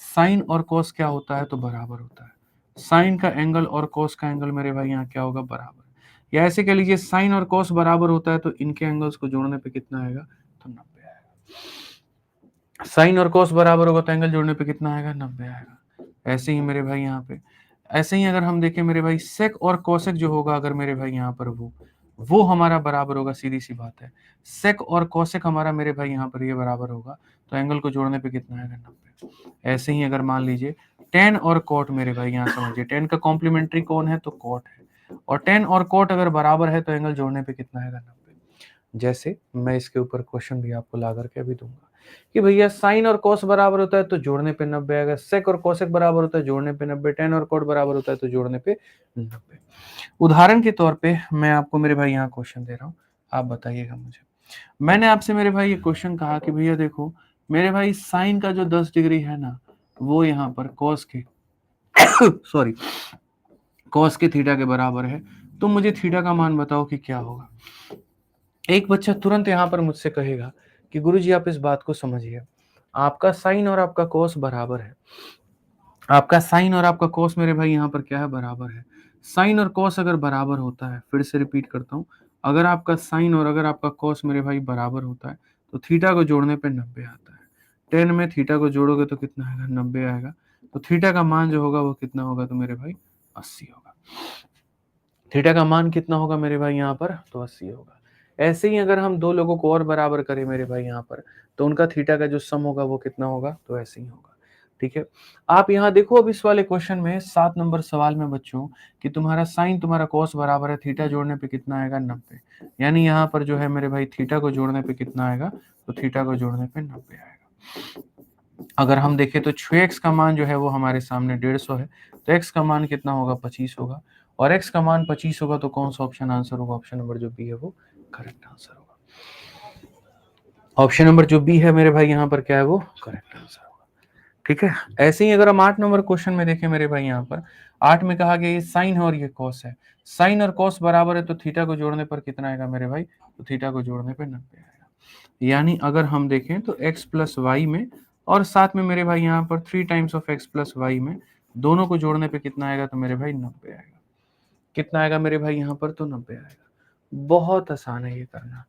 साइन और कॉस क्या होता है? तो बराबर होता है। साइन का एंगल और कॉस का एंगल मेरे भाई यहाँ क्या होगा? बराबर। या ऐसे कह लीजिए, साइन और कॉस बराबर होता है तो इनके एंगल्स को जोड़ने पे कितना आएगा? तो 90 आएगा। साइन और कॉस बराबर होगा तो एंगल जोड़ने पे कितना आएगा? 90 आएगा। ऐसे ही मेरे भाई यहाँ पे, ऐसे ही अगर हम देखें मेरे भाई, सेक और कोसेक जो होगा अगर मेरे भाई यहाँ पर वो हमारा बराबर होगा, सीधी सी बात है। सेक और कोसेक हमारा मेरे भाई यहाँ पर ये बराबर होगा तो एंगल को जोड़ने पे कितना आएगा? 90। ऐसे ही अगर मान लीजिए टेन और कोट मेरे भाई यहाँ समझिए, टेन का कॉम्प्लीमेंट्री कौन है? तो कोट है। और टेन और कोट अगर बराबर है तो एंगल जोड़ने पे कितना आएगा? 90। जैसे मैं इसके ऊपर क्वेश्चन भी आपको ला करके अभी दूंगा कि भैया साइन और कॉस बराबर होता है तो जोड़ने पे 90 आएगा, सेक और कोसेक बराबर होता है जोड़ने पे 90, टेन और कोट बराबर होता है तो जोड़ने पे 90। उदाहरण के तौर पे मैं आपको मेरे भाई यहाँ क्वेश्चन दे रहा हूँ, आप बताइएगा मुझे। मैंने आपसे मेरे भाई ये क्वेश्चन कहा कि भैया देखो मेरे भाई, साइन का जो 10 डिग्री है ना वो यहाँ पर कॉस के सॉरी कॉस के थीटा के बराबर है, तो मुझे थीटा का मान बताओ कि क्या होगा। एक बच्चा तुरंत यहाँ पर मुझसे कहेगा कि गुरुजी आप इस बात को समझिए, आपका साइन और आपका कॉस बराबर है, आपका साइन और आपका कॉस मेरे भाई यहाँ पर क्या है? बराबर है। साइन और कॉस अगर बराबर होता है, फिर से रिपीट करता हूँ, अगर आपका साइन और अगर आपका कॉस मेरे भाई बराबर होता है तो थीटा को जोड़ने पे 90 आता है। 10 में थीटा को जोड़ोगे तो कितना आएगा? 90 आएगा। तो थीटा का मान जो होगा वो कितना होगा? तो मेरे भाई 80 होगा। थीटा का मान कितना होगा मेरे भाई यहाँ पर? तो 80 होगा। ऐसे ही अगर हम दो लोगों को और बराबर करें मेरे भाई यहाँ पर, तो उनका थीटा का जो सम होगा वो कितना होगा? तो ऐसे ही होगा, ठीक है। आप यहाँ देखो, अब इस वाले क्वेश्चन में 7 नंबर सवाल में बच्चों कि तुम्हारा साइन तुम्हारा कॉस बराबर है, थीटा जोड़ने पे कितना आएगा? 90। यानी यहाँ पर जो है मेरे भाई थीटा को जोड़ने पे कितना आएगा? तो थीटा को जोड़ने पे 90 आएगा। अगर हम देखें तो 6x का मान जो है वो हमारे सामने 150 है, तो x का मान कितना होगा? 25 होगा। और x का मान 25 होगा तो कौन सा ऑप्शन आंसर होगा? ऑप्शन नंबर जो बी है वो करेक्ट आंसर होगा। ऑप्शन नंबर जो बी है मेरे भाई यहाँ पर क्या है? वो करेक्ट आंसर होगा, ठीक है। ऐसे ही अगर हम 8 नंबर क्वेश्चन में देखें मेरे भाई, यहाँ पर 8 में कहा गया ये साइन है और ये कॉस है, साइन और कॉस बराबर है तो थीटा को जोड़ने पर कितना आएगा मेरे भाई? तो थीटा को जोड़ने पर 90 आएगा। यानी अगर हम देखें तो x प्लस वाई में और साथ में मेरे भाई यहाँ पर 3 times of x plus y में दोनों को जोड़ने पे कितना आएगा तो मेरे भाई 90 आएगा। कितना आएगा मेरे भाई यहाँ पर तो 90 आएगा। बहुत आसान है ये करना।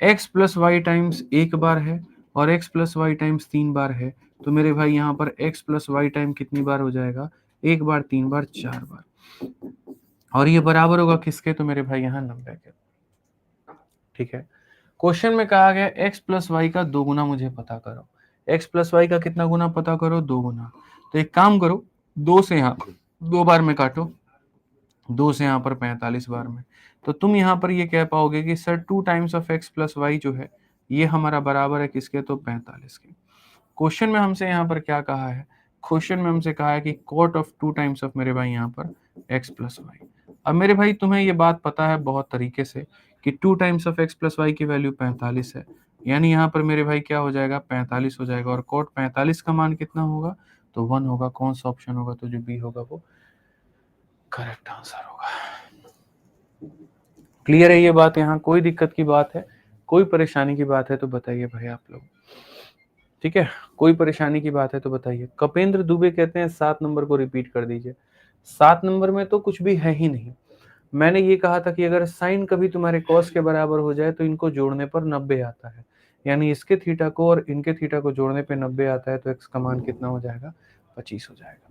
x प्लस वाई टाइम्स एक बार है और x प्लस वाई टाइम्स 3 बार है, तो मेरे भाई यहाँ पर x प्लस वाई टाइम कितनी बार हो जाएगा, एक बार, 3 बार, 4 बार, और ये बराबर होगा किसके तो मेरे भाई यहाँ 90 के। ठीक है, क्वेश्चन में कहा गया x प्लस वाई का 2 गुना मुझे पता करो। x प्लस वाई का कितना गुना पता करो, 2 गुना। तो एक काम करो, 2 से यहाँ 2 बार में काटो, 2 से यहाँ पर 45 बार में, तो तुम यहाँ पर ये कह पाओगे कि sir 2 times of x plus y जो है ये हमारा बराबर है किसके तो 45 के। क्वेश्चन में हमसे यहाँ पर क्या कहा है, क्वेश्चन में हमसे कहा है कि कोट ऑफ 2 टाइम्स ऑफ मेरे भाई यहाँ पर x प्लस वाई। अब मेरे भाई तुम्हें ये बात पता है बहुत तरीके से कि 2 times of x plus y की वैल्यू 45 है, यानी यहाँ पर मेरे भाई क्या हो जाएगा 45 हो जाएगा, और कोट 45 का मान कितना होगा तो 1 होगा। कौन सा ऑप्शन होगा तो जो बी होगा वो करेक्ट आंसर होगा। क्लियर है ये बात, यहाँ कोई दिक्कत की बात है, कोई परेशानी की बात है तो बताइए भाई आप लोग। ठीक है, कोई परेशानी की बात है तो बताइए। कपेंद्र दुबे कहते हैं 7 नंबर को रिपीट कर दीजिए। 7 नंबर में तो कुछ भी है ही नहीं। मैंने ये कहा था कि अगर साइन कभी तुम्हारे कॉस के बराबर हो जाए तो इनको जोड़ने पर 90 आता है, यानी इसके थीटा को और इनके थीटा को जोड़ने पे 90 आता है, तो एक्स का मान कितना हो जाएगा 25 हो जाएगा।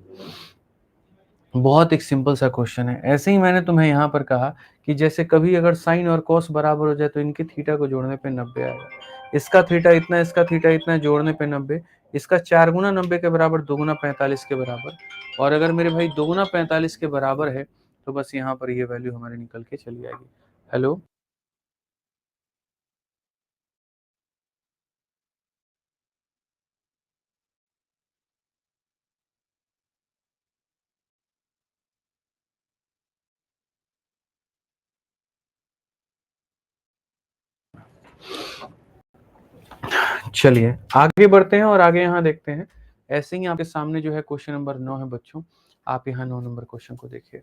बहुत एक सिंपल सा क्वेश्चन है। ऐसे ही मैंने तुम्हें यहाँ पर कहा कि जैसे कभी अगर साइन और कॉस बराबर हो जाए तो इनके थीटा को जोड़ने पे 90 आएगा। इसका थीटा इतना, इसका थीटा इतना, जोड़ने पे 90, इसका 4 गुना 90 के बराबर, 2 गुना 45 के बराबर, और अगर मेरे भाई 2 गुना 45 के बराबर है तो बस यहाँ पर ये वैल्यू हमारी निकल के चली आएगी। हेलो, चलिए आगे बढ़ते हैं और आगे यहाँ देखते हैं। ऐसे ही आपके सामने जो है क्वेश्चन नंबर 9 है बच्चों, आप यहाँ 9 नंबर क्वेश्चन को देखिए।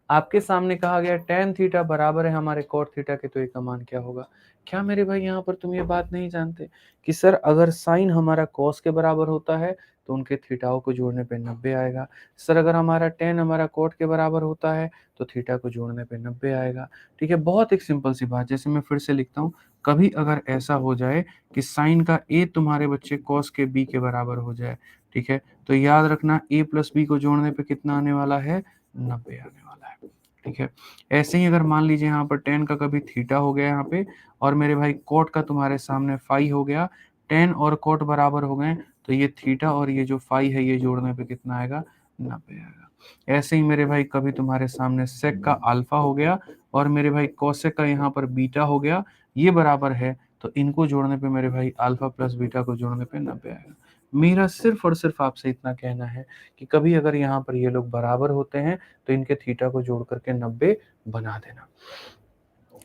आपके सामने कहा गया tan थीटा बराबर है हमारे cot थीटा के, तो इसका मान क्या होगा। क्या मेरे भाई यहाँ पर तुम ये बात नहीं जानते कि सर अगर साइन हमारा cos के बराबर होता है तो उनके थीटाओं को जोड़ने पे 90 आएगा। सर अगर हमारा tan हमारा cot के बराबर होता है तो थीटा को जोड़ने पे 90 आएगा। ठीक है, बहुत एक सिंपल सी बात। जैसे मैं फिर से लिखता हूँ, कभी अगर ऐसा हो जाए कि साइन का a तुम्हारे बच्चे cos के b के बराबर हो जाए, ठीक है, तो याद रखना a प्लस b को जोड़ने पे कितना आने वाला है 90 आने वाला है। ठीक है, ऐसे ही अगर मान लीजिए यहाँ पर tan का कभी थीटा हो गया यहाँ पे, और मेरे भाई cot का तुम्हारे सामने फाई हो गया, tan और cot बराबर हो गए, तो ये थीटा और ये जो फाई है ये जोड़ने पे कितना आएगा 90 आएगा। ऐसे ही मेरे भाई कभी तुम्हारे सामने sec का अल्फा हो गया और मेरे भाई cosec का यहाँ पर बीटा हो गया, ये बराबर है, तो इनको जोड़ने पे मेरे भाई अल्फा प्लस बीटा को जोड़ने पे 90 आएगा। मेरा सिर्फ और सिर्फ आपसे इतना कहना है कि कभी अगर यहाँ पर ये लोग बराबर होते हैं तो इनके थीटा को जोड़ करके 90 बना देना।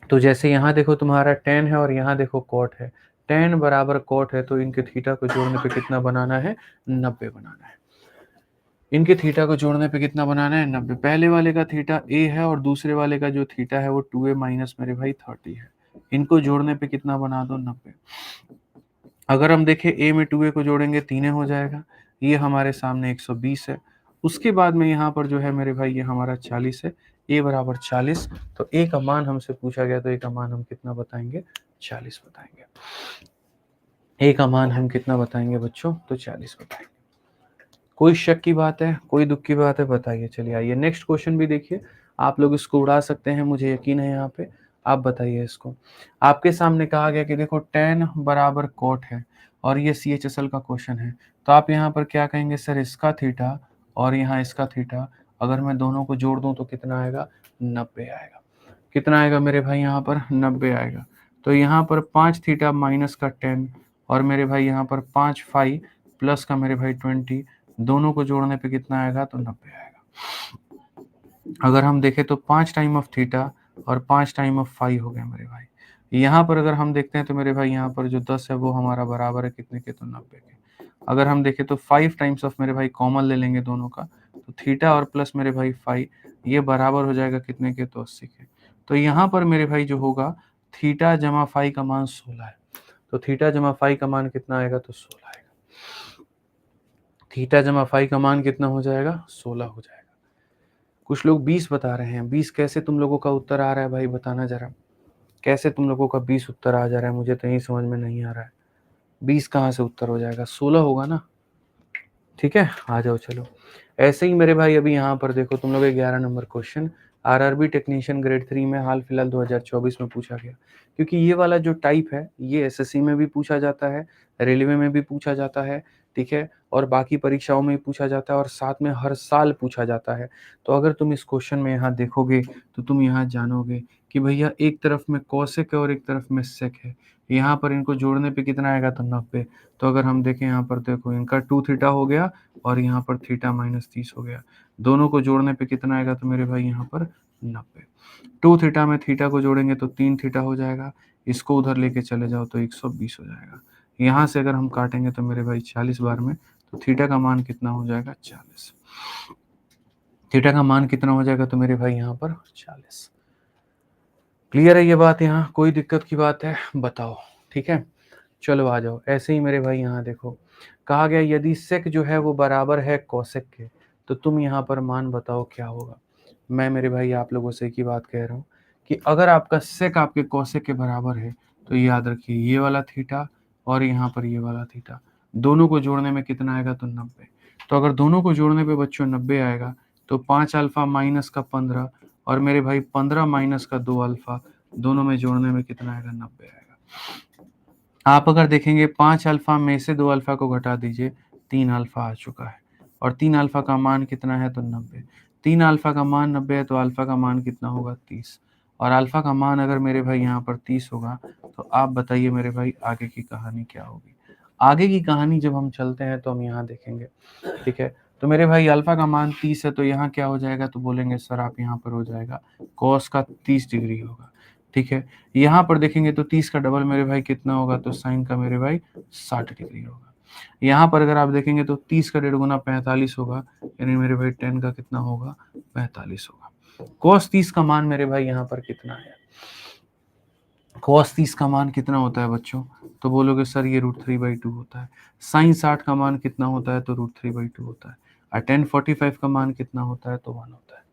तो जैसे यहाँ देखो तुम्हारा tan है और यहाँ देखो cot है, tan बराबर cot है, तो इनके थीटा को जोड़ने पे कितना बनाना है 90 बनाना है। इनके थीटा को जोड़ने पे कितना बनाना है 90। पहले वाले का थीटा a है और दूसरे वाले का जो थीटा है वो 2a माइनस मेरे भाई 30 है। इनको जोड़ने पे कितना बना दो 90। अगर हम देखें a में 2a को जोड़ेंगे 3a हो जाएगा, ये हमारे सामने 120 है। उसके बाद में यहाँ पर जो है मेरे भाई ये हमारा 40 है, a बराबर 40, तो a का मान हमसे पूछा गया तो a का मान हम कितना बताएंगे 40 बताएंगे। a का मान हम कितना बताएंगे बच्चों तो 40 बताएंगे। कोई शक की बात है, कोई दुख की बात है, बताइए। चलिए आइए नेक्स्ट क्वेश्चन भी देखिए। आप लोग इसको उड़ा सकते हैं, मुझे यकीन है यहाँ पे। आप बताइए इसको। आपके सामने कहा गया कि देखो tan बराबर cot है और ये CHSL का क्वेश्चन है, तो आप यहाँ पर क्या कहेंगे सर इसका थीटा और यहाँ इसका थीटा अगर मैं दोनों को जोड़ दूं तो कितना आएगा 90 आएगा। कितना आएगा मेरे भाई यहाँ पर 90 आएगा। तो यहाँ पर 5 थीटा माइनस का 10 और मेरे भाई यहाँ पर 5 फाई प्लस का मेरे भाई 20, दोनों को जोड़ने पे कितना आएगा तो 90 आएगा। अगर हम देखें तो 5 टाइम ऑफ थीटा और 5 टाइम ऑफ फाई हो गया मेरे भाई। यहाँ पर अगर हम देखते हैं तो मेरे भाई यहाँ पर जो 10 है वो हमारा बराबर है कितने के तो 90 के। अगर हम देखें तो 5 टाइम्स ऑफ मेरे भाई कॉमन ले लेंगे दोनों का, तो थीटा और प्लस मेरे भाई फाई ये बराबर हो जाएगा कितने के तो 80 के। तो यहाँ पर मेरे भाई जो होगा थीटा जमा फाई का मान 16 है, तो थीटा जमा फाई का मान कितना आएगा तो 16 आएगा। थीटा जमा फाई का मान कितना हो जाएगा, 16 हो जाएगा। कुछ लोग 20 बता रहे हैं। 20 कैसे तुम लोगों का उत्तर आ रहा है भाई, बताना जरा, कैसे तुम लोगों का 20 उत्तर आ जा रहा है, मुझे तो यही समझ में नहीं आ रहा है। 20 कहाँ से उत्तर हो जाएगा, 16 होगा ना। ठीक है, आ जाओ चलो। ऐसे ही मेरे भाई अभी यहाँ पर देखो तुम लोग 11 number question RRB technician grade 3 में हाल फिलहाल 2024 में पूछा गया। क्योंकि ये वाला जो टाइप है ये एसएससी में भी पूछा जाता है, रेलवे में भी पूछा जाता है, ठीक है, और बाकी परीक्षाओं में भी पूछा जाता है, और साथ में हर साल पूछा जाता है। तो अगर तुम इस क्वेश्चन में यहाँ देखोगे तो तुम यहाँ जानोगे कि भैया एक तरफ में कॉसेक है और एक तरफ में सेक है। यहाँ पर इनको जोड़ने पे कितना आएगा, तो 90। तो अगर हम देखें यहाँ पर देखो इनका 2 थीटा हो गया और यहाँ पर थीटा माइनस 30 हो गया। दोनों को जोड़ने पे कितना आएगा, तो मेरे भाई यहाँ पर 90। 2 थीटा में थीटा को जोड़ेंगे तो 3 थीटा हो जाएगा, इसको उधर लेके चले जाओ तो 120 हो जाएगा। यहाँ से अगर हम काटेंगे तो मेरे भाई 40 बार में, तो थीटा का मान कितना हो जाएगा, 40। थीटा का मान कितना हो जाएगा, तो मेरे भाई यहाँ पर 40। क्लियर है ये बात, यहाँ कोई दिक्कत की बात है बताओ। ठीक है, चलो आ जाओ। ऐसे ही मेरे भाई यहाँ देखो कहा गया यदि सेक जो है वो बराबर है कोसेक के, तो तुम यहाँ पर मान बताओ क्या होगा। मैं मेरे भाई आप लोगों से एक ही बात कह रहा हूँ कि अगर आपका सेक आपके कोसेक के बराबर है तो याद रखिए ये वाला थीटा और यहाँ पर ये वाला थीटा दोनों को जोड़ने में कितना आएगा, तो 90। तो अगर दोनों को जोड़ने पे बच्चों 90 आएगा तो 5 अल्फा माइनस का 15 और मेरे भाई 15 माइनस का 2 अल्फा, दोनों में जोड़ने में कितना आएगा, 90 आएगा। आप अगर देखेंगे 5 अल्फा में से 2 अल्फा को घटा दीजिए, 3 अल्फा आ चुका है, और 3 अल्फा का मान कितना है, तो 90। 3 अल्फा का मान 90 है तो अल्फा का मान कितना होगा, 30। और अल्फा का मान अगर मेरे भाई यहाँ पर 30 होगा तो आप बताइए मेरे भाई आगे की कहानी क्या होगी। आगे की कहानी जब हम चलते हैं तो हम यहाँ देखेंगे। ठीक है, तो मेरे भाई अल्फा का मान 30 है तो यहाँ क्या हो जाएगा, तो बोलेंगे सर आप यहाँ पर हो जाएगा कॉस का 30 डिग्री होगा। ठीक है, यहाँ पर देखेंगे तो 30 का डबल मेरे भाई कितना होगा, तो साइन का मेरे भाई 60 डिग्री होगा। यहाँ पर अगर आप देखेंगे तो 30 का 1.5 गुना 45 होगा, यानी मेरे भाई 10 का कितना होगा, 45 होगा। कॉस 30 का मान मेरे भाई यहाँ पर कितना है, कॉस 30 का मान कितना होता है बच्चों, तो बोलोगे सर ये √3/2 होता है। साइन 60 का मान कितना होता है, तो √3/2 होता है। और tan 45 का मान कितना होता है, तो 1 होता है।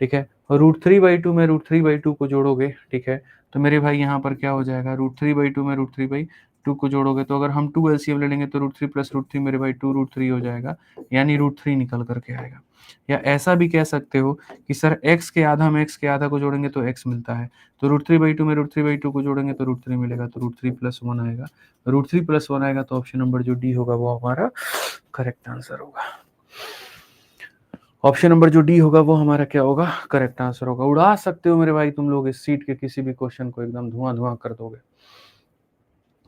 ठीक है, और √3/2 में √3/2 को जोड़ोगे, ठीक है, तो मेरे भाई यहाँ पर क्या हो जाएगा, √3/2 में √3/2 को जोड़ोगे तो अगर हम 2 एलसीएम ले लेंगे तो √3 + √3 मेरे भाई 2√3 हो जाएगा, यानी √3 निकल करके आएगा। या ऐसा भी कह सकते हो कि सर x के आधा में x के आधा को जोड़ेंगे तो x मिलता है, तो √3/2 में √3/2 को जोड़ेंगे तो √3 मिलेगा, तो √3 + 1 आएगा। √3 + 1 आएगा तो ऑप्शन नंबर जो डी होगा वो हमारा करेक्ट आंसर होगा। ऑप्शन नंबर जो डी होगा वो हमारा क्या होगा, करेक्ट आंसर होगा। उड़ा सकते हो मेरे भाई तुम लोग इस सीट के किसी भी क्वेश्चन को, एकदम धुआं धुआं कर दोगे,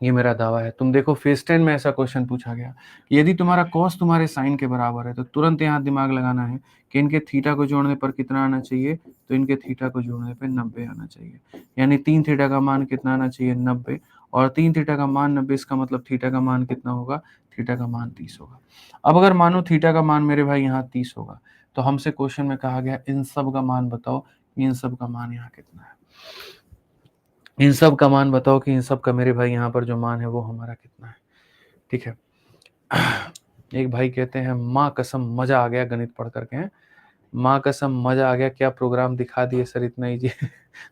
ये मेरा दावा है। तुम देखो फेज 10 में ऐसा क्वेश्चन पूछा गया, यदि तुम्हारा कॉस तुम्हारे साइन के बराबर है तो तुरंत यहाँ दिमाग लगाना है कि इनके थीटा को जोड़ने पर कितना आना चाहिए, तो इनके थीटा को जोड़ने पर 90 आना चाहिए, यानी 3 थीटा का मान कितना आना चाहिए, 90। और 3 थीटा का मान 90, इसका मतलब थीटा का मान कितना होगा, थीटा का मान 30 होगा। अब अगर मानो थीटा का मान मेरे भाई यहाँ 30 होगा तो हमसे क्वेश्चन में कहा गया इन सब का मान बताओ, इन सब का मान यहाँ कितना है, इन सब का मान बताओ कि इन सब का मेरे भाई यहाँ पर जो मान है वो हमारा कितना है। ठीक है, एक भाई कहते हैं माँ कसम मजा आ गया गणित पढ़ करके, हैं माँ कसम मजा आ गया, क्या प्रोग्राम दिखा दिए सर इतना ही जी।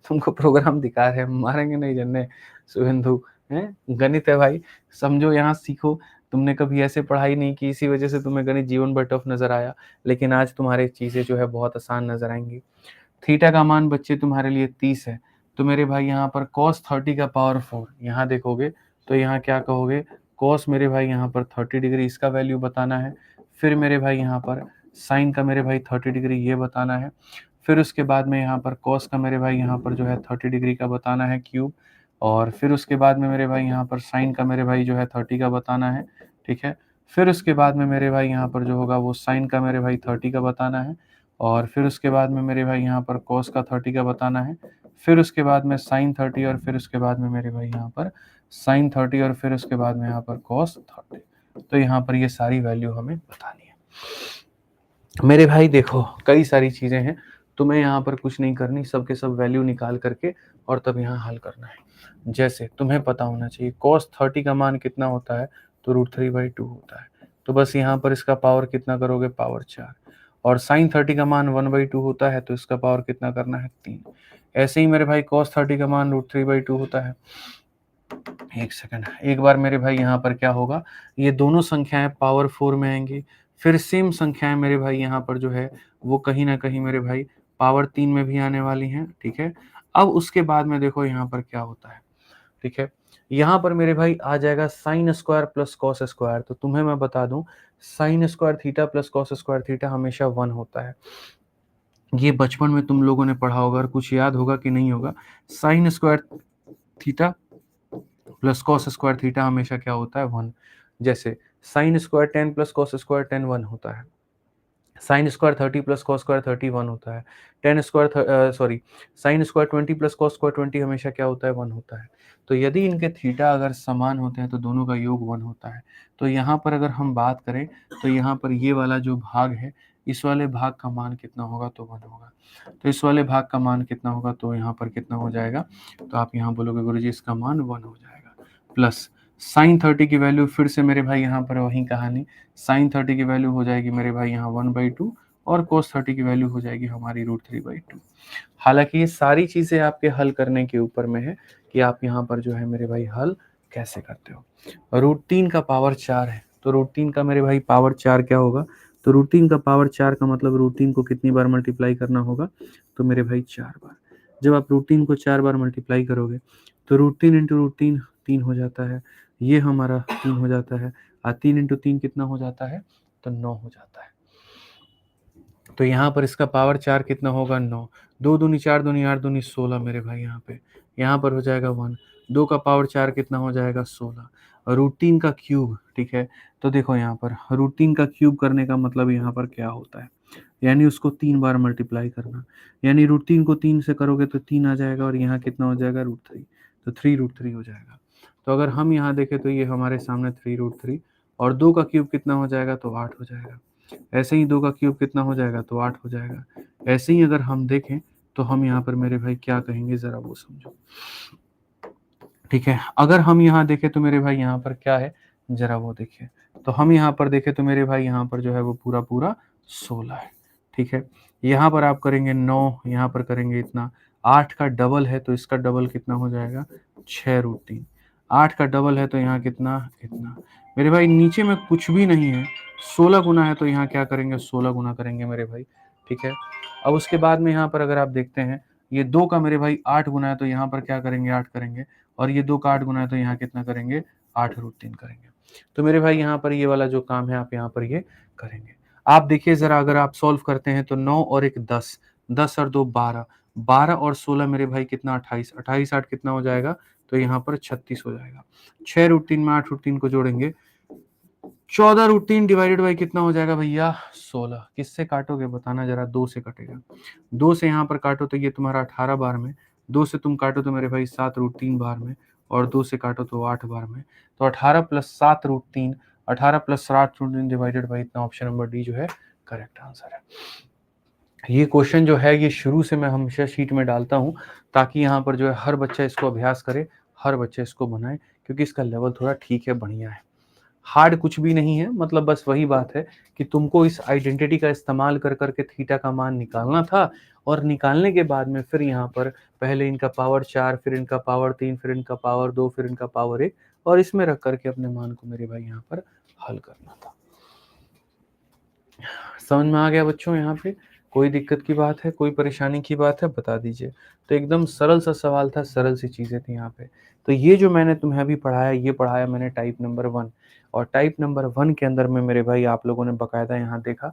तुमको प्रोग्राम दिखा रहे हैं, मारेंगे नहीं जन्ने शुभेंदु, हैं गणित है भाई, समझो यहाँ सीखो। तुमने कभी ऐसे पढ़ाई नहीं की, इसी वजह से तुम्हें गणित जीवन भर टफ नजर आया, लेकिन आज तुम्हारे चीजें जो है बहुत आसान नजर आएंगी। थीटा का मान बच्चे तुम्हारे लिए 30 है, तो मेरे भाई यहाँ पर cos 30 का पावर 4 यहाँ देखोगे तो यहाँ क्या कहोगे, cos मेरे भाई यहाँ पर 30 डिग्री इसका वैल्यू बताना है, फिर मेरे भाई यहाँ पर साइन का मेरे भाई 30 डिग्री ये बताना है, फिर उसके बाद में यहाँ पर cos का मेरे भाई यहाँ पर जो है 30 डिग्री का बताना है क्यूब, और फिर उसके बाद में मेरे भाई यहाँ पर साइन का मेरे भाई जो है 30 का बताना है। ठीक है, फिर उसके बाद में मेरे भाई यहाँ पर जो होगा वो साइन का मेरे भाई 30 का बताना है, और फिर उसके बाद में मेरे भाई यहाँ पर cos का 30 का बताना है, फिर उसके बाद में sin 30, और फिर उसके बाद में मेरे भाई यहाँ पर sin 30, और फिर उसके बाद में यहाँ पर cos 30। तो यहाँ पर ये सारी वैल्यू हमें बतानी है। मेरे भाई देखो कई सारी चीजें हैं, तुम्हें यहाँ पर कुछ नहीं करनी, सबके सब वैल्यू निकाल करके और तब यहाँ हल करना है। जैसे तुम्हें पता होना चाहिए cos 30 का मान कितना होता है, तो √3/2 होता है। तो बस यहाँ पर इसका पावर कितना करोगे, पावर 4। और साइन 30 का मान 1/2 होता है, तो इसका पावर कितना करना है, 3। ऐसे ही मेरे भाई कॉस 30 का मान √3/2 होता है। एक सेकंड, एक बार मेरे भाई यहाँ पर क्या होगा, ये दोनों संख्याएं पावर 4 में आएंगी, फिर सेम संख्याएं मेरे भाई यहाँ पर जो है वो कहीं ना कहीं मेरे भाई पावर 3 में भी आने वाली हैं। ठीक है, अब उसके बाद में देखो यहाँ पर क्या होता है। ठीक है, यहाँ पर मेरे भाई आ जाएगा sine square plus cos square. तो तुम्हें मैं बता दूं, sine square theta plus cos square theta हमेशा 1 होता है। ये बचपन में तुम लोगों ने पढ़ा होगा, और कुछ याद होगा कि नहीं होगा। Sine square theta plus cos square theta हमेशा क्या होता है, 1। जैसे sine square 10 plus cos square 10 1 होता है। Sine square 30 plus cos square 31 होता है। Sine square 20 plus cos square 20 हमेशा क्या होता है, 1 होता है। तो यदि इनके थीटा अगर समान होते हैं तो दोनों का योग 1 होता है। तो यहाँ पर अगर हम बात करें तो यहाँ पर ये वाला जो भाग है, इस वाले भाग का मान कितना होगा, तो 1 होगा। तो इस वाले भाग का मान कितना होगा, तो यहाँ पर कितना हो जाएगा, तो आप यहाँ बोलोगे गुरुजी इसका मान 1 हो जाएगा। प्लस साइन 30 की वैल्यू फिर से मेरे भाई यहाँ पर वही कहानी, साइन 30 की वैल्यू हो जाएगी मेरे भाई यहाँ 1/2, और कोस 30 की वैल्यू हो जाएगी हमारी √3/2। हालांकि ये सारी चीजें आपके हल करने के ऊपर में है कि आप यहाँ पर जो है मेरे भाई हल कैसे करते हो। √3 का पावर 4 है, तो √3 का मेरे भाई पावर 4 क्या होगा, तो √3 का पावर 4 का मतलब √3 को कितनी बार मल्टीप्लाई करना होगा, तो मेरे भाई 4 बार। जब आप √3 को 4 बार मल्टीप्लाई करोगे तो √3 इंटू √3 3 हो जाता है, ये हमारा 3 हो जाता है, और 3 इंटू 3 कितना हो जाता है, तो 9 हो जाता है। तो यहाँ पर इसका पावर 4 कितना होगा, 9। 2 दूनी 4 दूनी 8 दूनी 16 मेरे भाई यहाँ पर हो जाएगा 1। 2 का पावर 4 कितना हो जाएगा, 16। और √3 का क्यूब, ठीक है, तो देखो यहाँ पर √3 का क्यूब करने का मतलब यहाँ पर क्या होता है, यानी उसको 3 बार मल्टीप्लाई करना। यानी √3 को 3 से करोगे तो 3 आ जाएगा, और यहाँ कितना हो जाएगा, √3, तो 3√3 हो जाएगा। तो अगर हम यहाँ देखें तो ये हमारे सामने 3√3, और 2 का क्यूब कितना हो जाएगा, तो 8 हो जाएगा। ऐसे ही 2 का क्यूब कितना हो जाएगा, तो 8 हो जाएगा। ऐसे ही अगर हम देखें तो हम यहाँ पर मेरे भाई क्या कहेंगे, जरा वो समझो। ठीक है, अगर हम यहाँ देखें तो मेरे भाई यहाँ पर क्या है, जरा वो देखिए। तो हम यहाँ पर देखें तो मेरे भाई यहाँ पर जो है वो पूरा पूरा 16 है। ठीक है, यहाँ पर आप करेंगे 9, यहाँ पर करेंगे इतना। 8 का डबल है तो इसका डबल कितना हो जाएगा, 6√3। 8 का डबल है तो यहाँ कितना, इतना। मेरे भाई नीचे में कुछ भी नहीं है, 16 गुना है तो यहाँ क्या करेंगे, 16 गुना करेंगे मेरे भाई। ठीक है, अब उसके बाद में यहाँ पर अगर आप देखते हैं, ये 2 का मेरे भाई 8 गुना है तो यहाँ पर क्या करेंगे, 8 करेंगे। और ये 2 का 8 गुना है तो यहाँ कितना करेंगे, 8√3 करेंगे। तो मेरे भाई यहाँ पर ये वाला जो काम है आप यहाँ पर ये करेंगे। आप देखिए जरा, अगर आप सॉल्व करते हैं तो 9 और 1 10, 10 और 2 12, 12 और 16 मेरे भाई कितना, 28, 28 8 कितना हो जाएगा, तो यहाँ पर 36 हो जाएगा। 6√3 में 8√3 को जोड़ेंगे, 14√3 डिवाइडेड बाई कितना हो जाएगा भैया, 16। किससे काटोगे बताना जरा, 2 से कटेगा। 2 से यहाँ पर काटो तो ये तुम्हारा 18 बार में, 2 से तुम काटो तो मेरे भाई 7√3 बार में, और 2 से काटो तो 8 बार में। तो 18 प्लस 7√3, 18 प्लस 7√3 डिवाइडेड बाई इतना, ऑप्शन नंबर डी जो है करेक्ट आंसर है। ये क्वेश्चन जो है ये शुरू से मैं हमेशा शीट में डालता हूँ, ताकि यहाँ पर जो है हर बच्चा इसको अभ्यास करे, हर बच्चा इसको बनाए, क्योंकि इसका लेवल थोड़ा ठीक है, बढ़िया है। हार्ड कुछ भी नहीं है, मतलब बस वही बात है कि तुमको इस आइडेंटिटी का इस्तेमाल कर करके थीटा का मान निकालना था, और निकालने के बाद में फिर यहाँ पर पहले इनका पावर 4, फिर इनका पावर 3, फिर इनका पावर 2, फिर इनका पावर 1, और इसमें रख करके अपने मान को मेरे भाई यहाँ पर हल करना था। समझ में आ गया बच्चों? यहाँ पे कोई दिक्कत की बात है, कोई परेशानी की बात है, बता दीजिए। तो एकदम सरल सा सवाल था, सरल सी चीजें थी यहाँ पे। तो ये जो मैंने तुम्हें अभी पढ़ाया, ये पढ़ाया मैंने टाइप नंबर 1, और टाइप नंबर 1 के अंदर में मेरे भाई आप लोगों ने बकायदा यहाँ देखा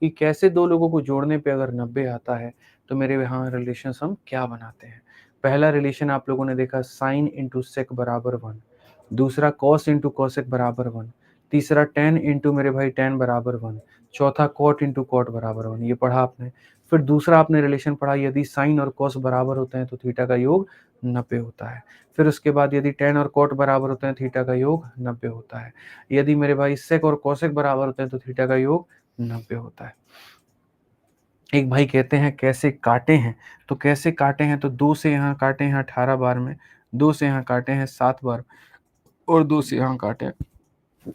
कि कैसे दो लोगों को जोड़ने पे अगर 90 आता है तो मेरे यहाँ रिलेशन हम क्या बनाते हैं। पहला रिलेशन आप लोगों ने देखा, साइन इंटू सेक बराबर 1, दूसरा कॉस इंटू कॉसेक बराबर 1, तीसरा टेन इंटू मेरे भाई टेन बराबर 1, चौथा कॉट इंटू कॉट बराबर 1, ये पढ़ा आपने। फिर दूसरा आपने रिलेशन पढ़ा, यदि साइन और कॉस बराबर होते हैं तो थीटा का योग 90 होता है। फिर उसके बाद यदि टेन और कॉट बराबर होते हैं थीटा का योग 90 होता है। यदि मेरे भाई सेक और कॉसेक बराबर होते हैं तो थीटा का योग 90 होता है। एक भाई कहते हैं कैसे काटे हैं, तो कैसे काटे हैं, तो 2 से यहाँ काटे हैं 18 बार में, 2 से यहाँ काटे हैं 7 बार, और 2 से यहाँ काटे हैं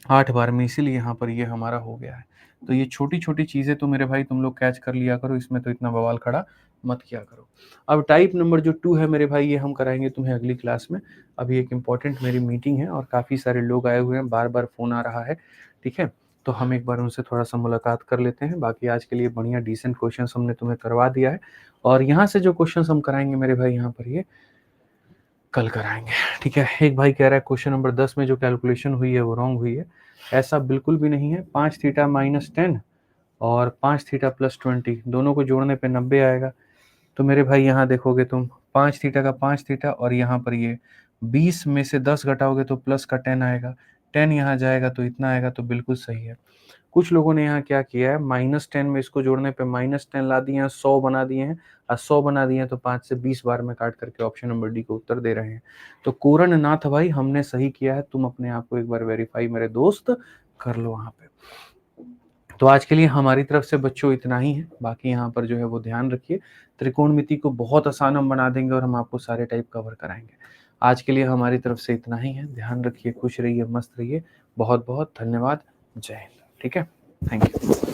8 बार में, इसीलिए यहाँ पर ये हमारा हो गया है। तो ये छोटी-छोटी चीज़ें तो मेरे भाई तुम लोग कैच कर लिया करो, इसमें तो इतना बवाल खड़ा मत किया करो। अब टाइप नंबर जो 2 है मेरे भाई, ये हम कराएँगे तुम्हें अगली क्लास में। अभी एक इम्पोर्टेंट मेरी मीटिंग है और काफ़ी सारे लोग आए हुए हैं, बार-बार फ़ोन आ रहा है, ठीक है? तो हम एक बार उनसे थोड़ा-सा मुलाकात कर लेते हैं। बाकी आज के लिए बढ़िया डिसेंट क्वेश्चन्स हमने तुम्हें करवा दिया है और यहाँ से जो क्वेश्चन्स हम कराएँगे मेरे भाई यहाँ पर, ये कल कराएँगे, ठीक है? एक भाई कह रहा है क्वेश्चन नंबर 10 में जो कैलकुलेशन हुई है वो रॉन्ग हुई है। ऐसा बिल्कुल भी नहीं है। 5 थीटा माइनस 10 और 5 थीटा प्लस 20 दोनों को जोड़ने पे 90 आएगा। तो मेरे भाई यहाँ देखोगे तुम, 5 थीटा का 5 थीटा और यहाँ पर ये 20 में से 10 घटाओगे तो प्लस का 10 आएगा। 10 यहाँ जाएगा तो इतना आएगा, तो बिल्कुल सही है। कुछ लोगों ने यहाँ क्या किया है, -10 में इसको जोड़ने पे -10 ला दिए हैं, 100 बना दिए हैं और 100 बना दिए हैं तो 5 से 20 बार में काट करके ऑप्शन नंबर डी को उत्तर दे रहे हैं। तो पूर्ण नाथ भाई हमने सही किया है, तुम अपने आप को एक बार वेरीफाई मेरे दोस्त कर लो वहाँ पे। तो आज के लिए हमारी तरफ से बच्चों इतना ही है। बाकी यहाँ पर जो है वो ध्यान रखिए, त्रिकोणमिति को बहुत आसान हम बना देंगे और हम आपको सारे टाइप कवर कराएंगे। आज के लिए हमारी तरफ से इतना ही है। ध्यान रखिए, खुश रहिए, मस्त रहिए। बहुत बहुत धन्यवाद। जय हिंद। ठीक है, थैंक यू।